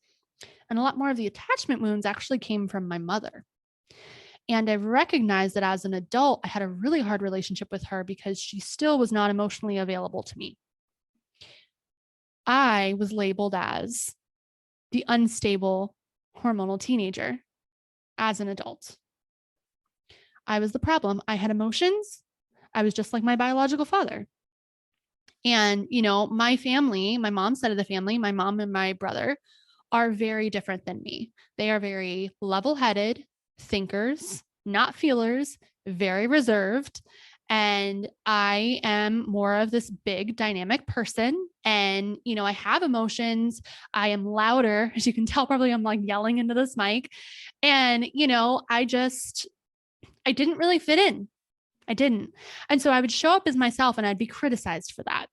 And a lot more of the attachment wounds actually came from my mother. And I've recognized that as an adult, I had a really hard relationship with her because she still was not emotionally available to me. I was labeled as the unstable hormonal teenager as an adult. I was the problem. I had emotions. I was just like my biological father. And, my family, my mom's side of the family, my mom and my brother are very different than me. They are very level-headed thinkers, not feelers, very reserved. And I am more of this big dynamic person. And, I have emotions. I am louder. As you can tell, probably I'm yelling into this mic. And, I didn't really fit in. I didn't. And so I would show up as myself and I'd be criticized for that.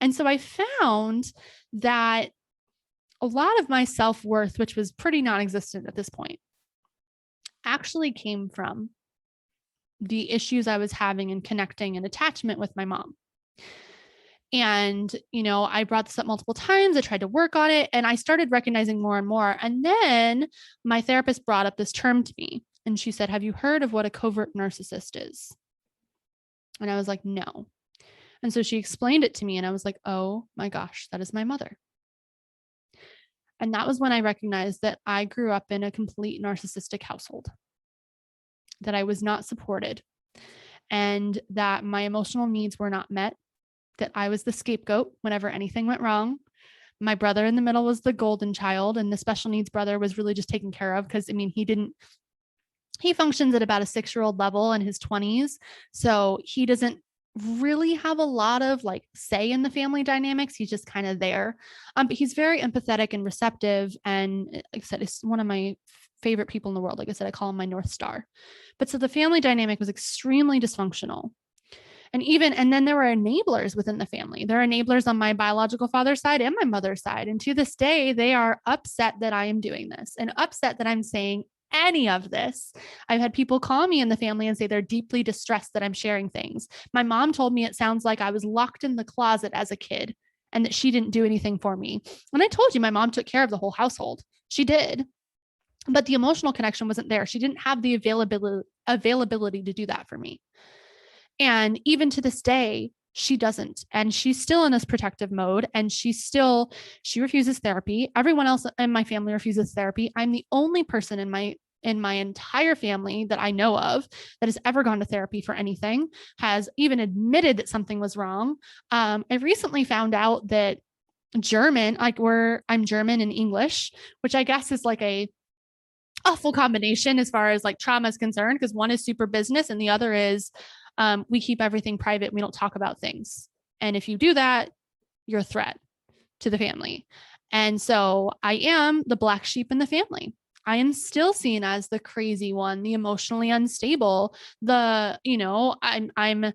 And so I found that a lot of my self-worth, which was pretty non-existent at this point, actually came from the issues I was having in connecting and attachment with my mom. And, I brought this up multiple times. I tried to work on it and I started recognizing more and more. And then my therapist brought up this term to me and she said, "Have you heard of what a covert narcissist is?" And I was like, "No." And so she explained it to me and I was like, "Oh my gosh, that is my mother." And that was when I recognized that I grew up in a complete narcissistic household, that I was not supported, and that my emotional needs were not met, that I was the scapegoat whenever anything went wrong. My brother in the middle was the golden child, and the special needs brother was really just taken care of because, I mean, he functions at about a 6-year-old level in his 20s. So he doesn't really have a lot of like say in the family dynamics. He's just kind of there. But he's very empathetic and receptive. And like I said, it's one of my favorite people in the world. Like I said, I call him my North Star. But so the family dynamic was extremely dysfunctional. And then there were enablers within the family. There are enablers on my biological father's side and my mother's side. And to this day, they are upset that I am doing this and upset that I'm saying any of this. I've had people call me in the family and say they're deeply distressed that I'm sharing things. My mom told me it sounds like I was locked in the closet as a kid and that she didn't do anything for me. And I told you my mom took care of the whole household. She did. But the emotional connection wasn't there. She didn't have the availability to do that for me. And even to this day, she doesn't. And she's still in this protective mode. And she refuses therapy. Everyone else in my family refuses therapy. I'm the only person in my entire family that I know of that has ever gone to therapy for anything, has even admitted that something was wrong. I recently found out that I'm German and English, which I guess is like a awful combination as far as like trauma is concerned, because one is super business and the other is we keep everything private. We don't talk about things. And if you do that, you're a threat to the family. And so I am the black sheep in the family. I am still seen as the crazy one, the emotionally unstable, I'm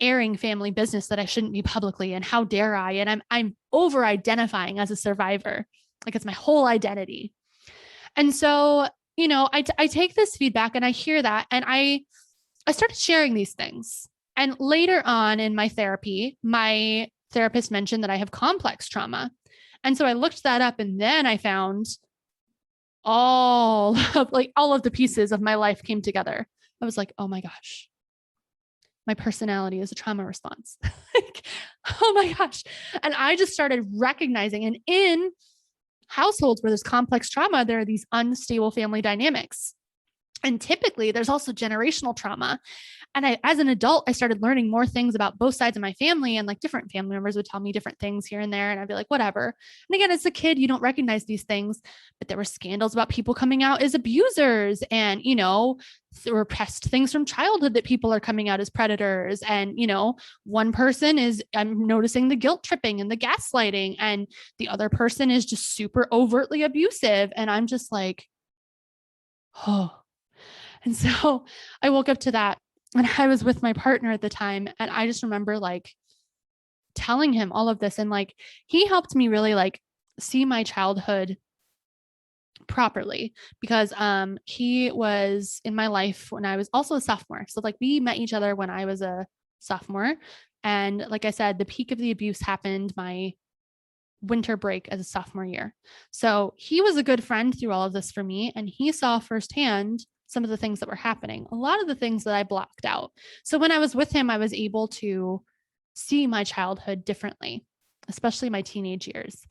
airing family business that I shouldn't be publicly. And how dare I? And I'm over identifying as a survivor. Like it's my whole identity. And so, I take this feedback and I hear that and I started sharing these things. And later on in my therapy, my therapist mentioned that I have complex trauma. And so I looked that up and then I found all of the pieces of my life came together. I was like, oh my gosh, my personality is a trauma response. Like, oh my gosh. And I just started recognizing, and in households where there's complex trauma, there are these unstable family dynamics. And typically there's also generational trauma. And as an adult, I started learning more things about both sides of my family, and like different family members would tell me different things here and there. And I'd be like, whatever. And again, as a kid, you don't recognize these things, but there were scandals about people coming out as abusers and, repressed things from childhood that people are coming out as predators. And, one person I'm noticing the guilt tripping and the gaslighting, and the other person is just super overtly abusive. And I'm just like, oh. And so I woke up to that, and I was with my partner at the time. And I just remember like telling him all of this. And like, he helped me really like see my childhood properly, because he was in my life when I was also a sophomore. So like we met each other when I was a sophomore. And like I said, the peak of the abuse happened my winter break as a sophomore year. So he was a good friend through all of this for me. And he saw firsthand some of the things that were happening, a lot of the things that I blocked out. So when I was with him, I was able to see my childhood differently, especially my teenage years.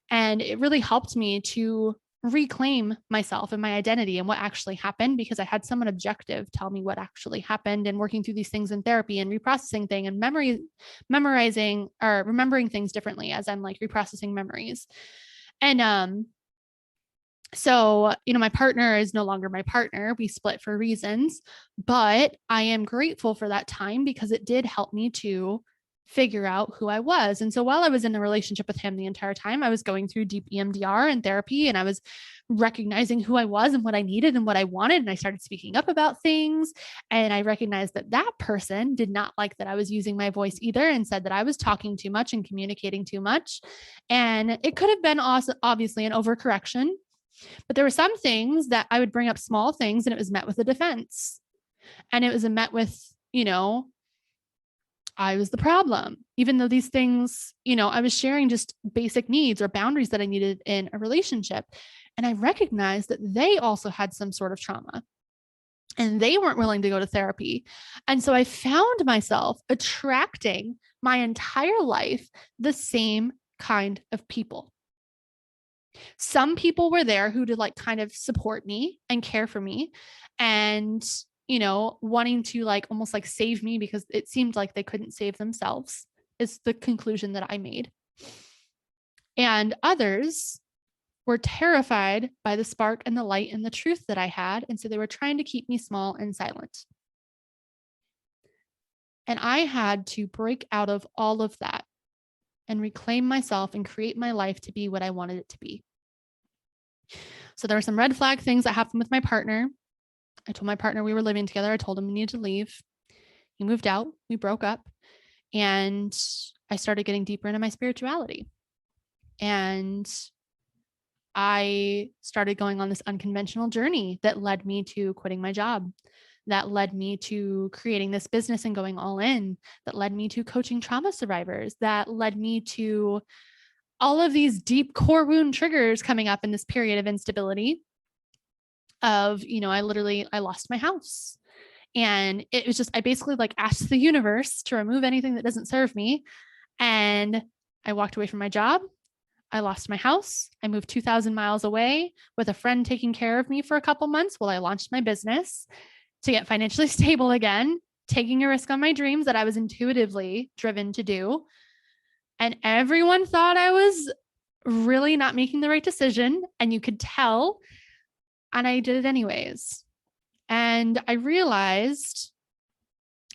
And it really helped me to reclaim myself and my identity and what actually happened, because I had someone objective tell me what actually happened, and working through these things in therapy and reprocessing things and memorizing or remembering things differently as I'm like reprocessing memories. And so, my partner is no longer my partner. We split for reasons, but I am grateful for that time because it did help me to figure out who I was. And so while I was in a relationship with him the entire time, I was going through deep EMDR and therapy, and I was recognizing who I was and what I needed and what I wanted. And I started speaking up about things. And I recognized that that person did not like that I was using my voice either, and said that I was talking too much and communicating too much. And it could have been also obviously an overcorrection. But there were some things that I would bring up, small things, and it was met with a defense. And it was met with, I was the problem, even though these things, I was sharing just basic needs or boundaries that I needed in a relationship. And I recognized that they also had some sort of trauma, and they weren't willing to go to therapy. And so I found myself attracting my entire life the same kind of people. Some people were there who did like kind of support me and care for me and, wanting to like almost like save me because it seemed like they couldn't save themselves is the conclusion that I made. And others were terrified by the spark and the light and the truth that I had. And so they were trying to keep me small and silent. And I had to break out of all of that and reclaim myself and create my life to be what I wanted it to be. So there were some red flag things that happened with my partner. I told my partner we were living together. I told him we needed to leave. He moved out. We broke up. And I started getting deeper into my spirituality. And I started going on this unconventional journey that led me to quitting my job, that led me to creating this business and going all in, that led me to coaching trauma survivors, that led me to all of these deep core wound triggers coming up in this period of instability of, I lost my house. And it was just, I basically like asked the universe to remove anything that doesn't serve me. And I walked away from my job. I lost my house. I moved 2,000 miles away with a friend taking care of me for a couple months while I launched my business to get financially stable again, taking a risk on my dreams that I was intuitively driven to do. And everyone thought I was really not making the right decision. And you could tell. And I did it anyways. And I realized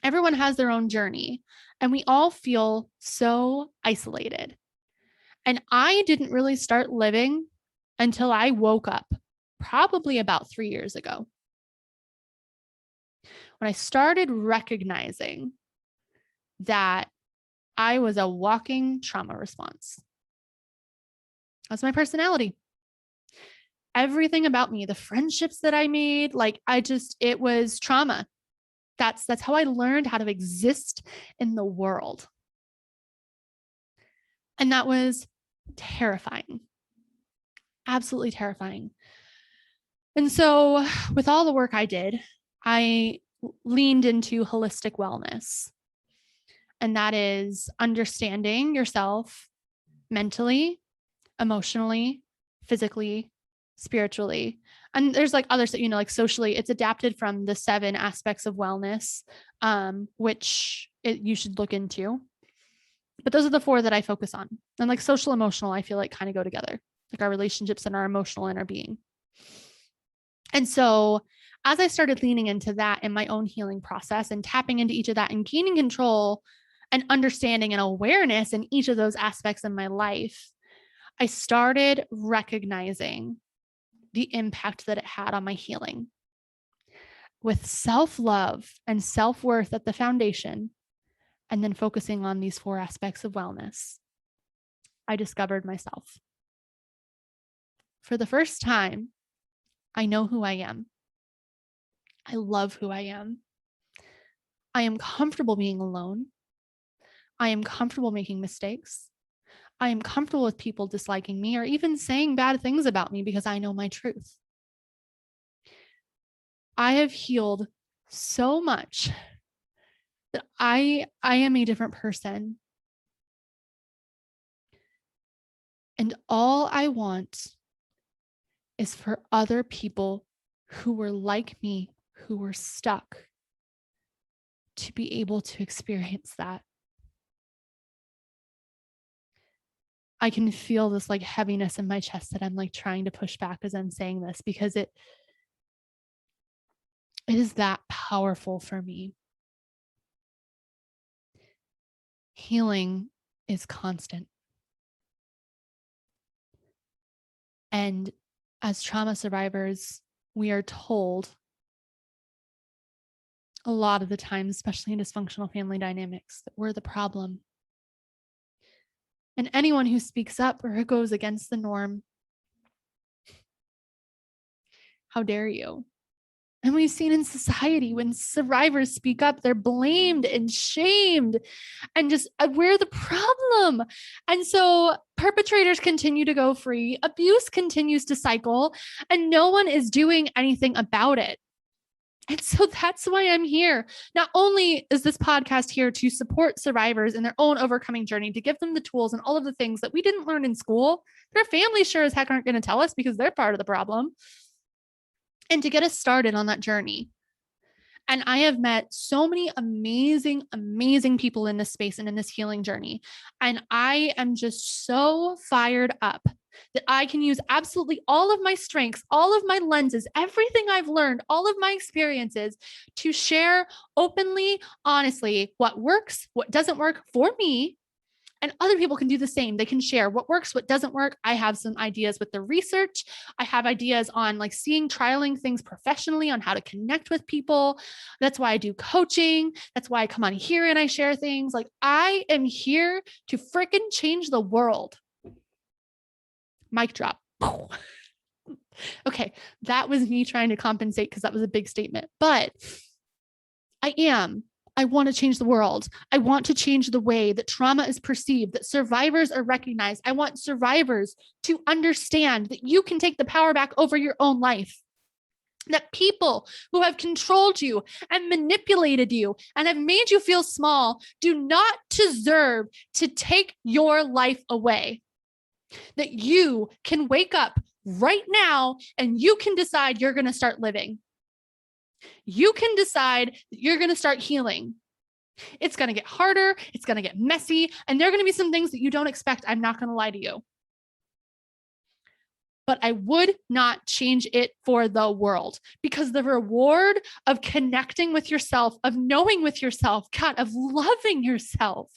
everyone has their own journey and we all feel so isolated. And I didn't really start living until I woke up, probably about 3 years ago. When I started recognizing that I was a walking trauma response. That's my personality. Everything about me, the friendships that I made, it was trauma. That's how I learned how to exist in the world. And that was terrifying. Absolutely terrifying. And so with all the work I did, I leaned into holistic wellness. And that is understanding yourself mentally, emotionally, physically, spiritually. And there's like others that, like socially, it's adapted from the 7 aspects of wellness, which you should look into. But those are the 4 that I focus on. And like social, emotional, I feel like kind of go together, like our relationships and our emotional and our being. And so as I started leaning into that in my own healing process and tapping into each of that and gaining control and understanding and awareness in each of those aspects of my life, I started recognizing the impact that it had on my healing. With self-love and self-worth at the foundation, and then focusing on these 4 aspects of wellness, I discovered myself. For the first time, I know who I am. I love who I am. I am comfortable being alone. I am comfortable making mistakes. I am comfortable with people disliking me or even saying bad things about me because I know my truth. I have healed so much that I am a different person. And all I want is for other people who were like me, who were stuck, to be able to experience that. I can feel this like heaviness in my chest that I'm like trying to push back as I'm saying this, because it is that powerful for me. Healing is constant. And as trauma survivors, we are told a lot of the time, especially in dysfunctional family dynamics, that we're the problem. And anyone who speaks up or who goes against the norm, how dare you? And we've seen in society when survivors speak up, they're blamed and shamed and just we're the problem. And so perpetrators continue to go free, abuse continues to cycle, and no one is doing anything about it. And so that's why I'm here. Not only is this podcast here to support survivors in their own overcoming journey, to give them the tools and all of the things that we didn't learn in school, their families sure as heck aren't going to tell us because they're part of the problem, and to get us started on that journey. And I have met so many amazing, amazing people in this space and in this healing journey. And I am just so fired up that I can use absolutely all of my strengths, all of my lenses, everything I've learned, all of my experiences to share openly, honestly, what works, what doesn't work for me. And other people can do the same. They can share what works, what doesn't work. I have some ideas with the research. I have ideas on like trialing things professionally on how to connect with people. That's why I do coaching. That's why I come on here and I share things. Like I am here to freaking change the world. Mic drop. Okay, that was me trying to compensate because that was a big statement, but I want to change the world. I want to change the way that trauma is perceived, that survivors are recognized. I want survivors to understand that you can take the power back over your own life. That people who have controlled you and manipulated you and have made you feel small do not deserve to take your life away. That you can wake up right now and you can decide you're going to start living. You can decide that you're going to start healing. It's going to get harder. It's going to get messy. And there are going to be some things that you don't expect. I'm not going to lie to you. But I would not change it for the world because the reward of connecting with yourself, of knowing with yourself, God, of loving yourself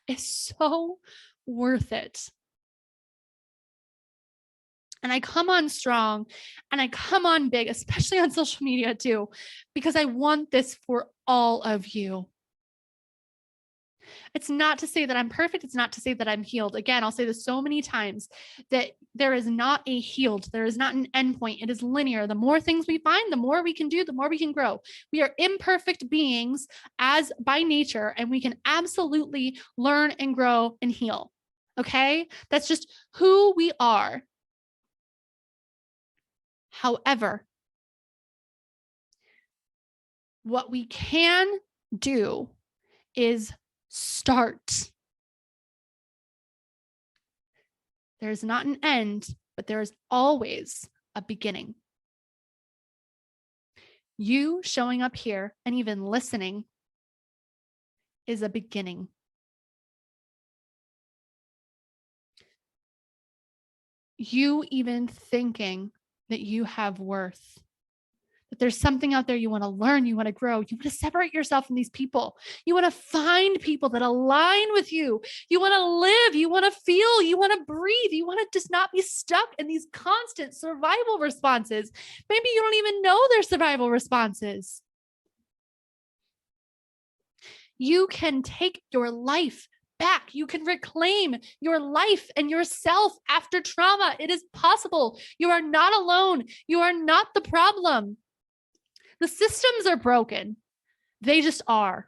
is so worth it. And I come on strong and I come on big, especially on social media too, because I want this for all of you. It's not to say that I'm perfect. It's not to say that I'm healed. Again, I'll say this so many times that there is not a healed. There is not an endpoint. It is linear. The more things we find, the more we can do, the more we can grow. We are imperfect beings as by nature, and we can absolutely learn and grow and heal. Okay? That's just who we are. However, what we can do is start. There's not an end, but there is always a beginning. You showing up here and even listening is a beginning. You even thinking that you have worth, that there's something out there you want to learn, you want to grow, you want to separate yourself from these people. You want to find people that align with you. You want to live, you want to feel, you want to breathe. You want to just not be stuck in these constant survival responses. Maybe you don't even know they're survival responses. You can take your life back. You can reclaim your life and yourself after trauma. It is possible. You are not alone. You are not the problem. The systems are broken. They just are.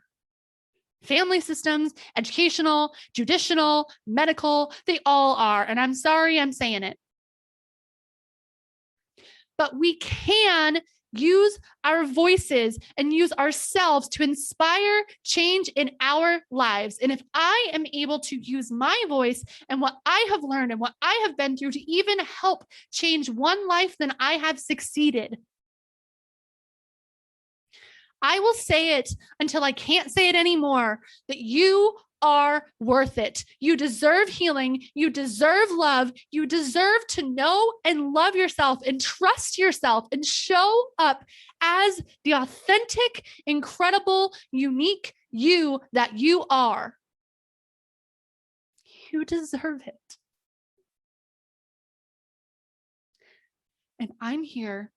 Family systems, educational, judicial, medical, they all are. And I'm sorry I'm saying it. But we can use our voices and use ourselves to inspire change in our lives. And if I am able to use my voice and what I have learned and what I have been through to even help change one life, then I have succeeded. I will say it until I can't say it anymore, that you are worth it. You deserve healing. You deserve love. You deserve to know and love yourself and trust yourself and show up as the authentic, incredible, unique you that you are. You deserve it. And I'm here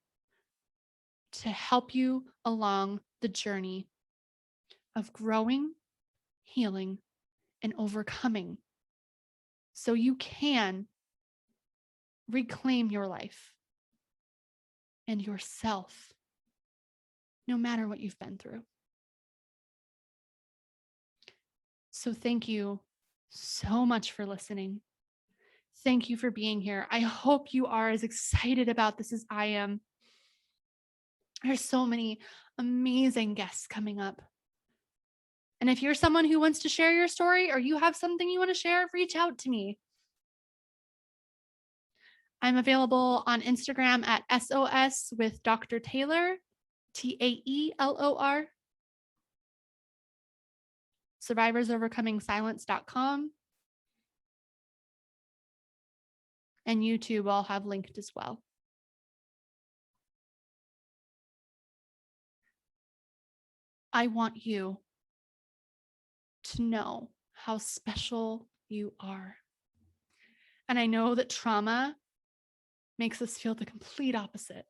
to help you along the journey of growing, healing, and overcoming so you can reclaim your life and yourself, no matter what you've been through. So thank you so much for listening. Thank you for being here. I hope you are as excited about this as I am. There's so many amazing guests coming up. And if you're someone who wants to share your story or you have something you want to share, reach out to me. I'm available on Instagram at SOS with Dr. Taelor, Taelor, survivorsovercomingsilence.com, and YouTube I'll have linked as well. I want you to know how special you are. And I know that trauma makes us feel the complete opposite.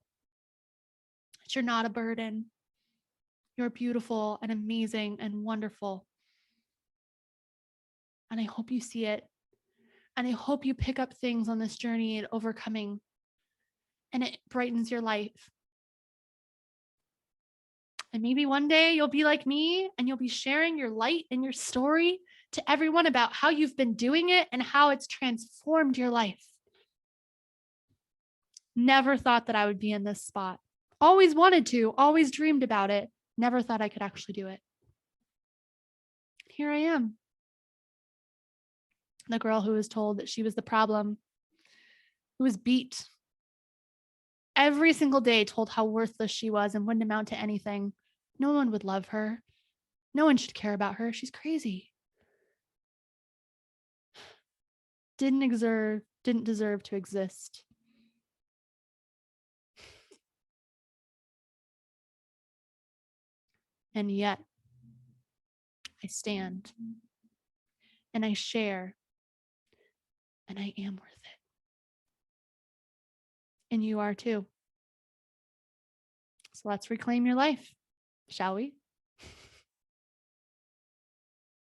That you're not a burden. You're beautiful and amazing and wonderful. And I hope you see it. And I hope you pick up things on this journey and overcoming, and it brightens your life. And maybe one day you'll be like me and you'll be sharing your light and your story to everyone about how you've been doing it and how it's transformed your life. Never thought that I would be in this spot. Always wanted to, always dreamed about it. Never thought I could actually do it. Here I am. The girl who was told that she was the problem, who was beat every single day, told how worthless she was and wouldn't amount to anything. No one would love her. No one should care about her. She's crazy. Didn't deserve to exist. And yet, I stand and I share and I am worth it. And you are too. So let's reclaim your life, shall we?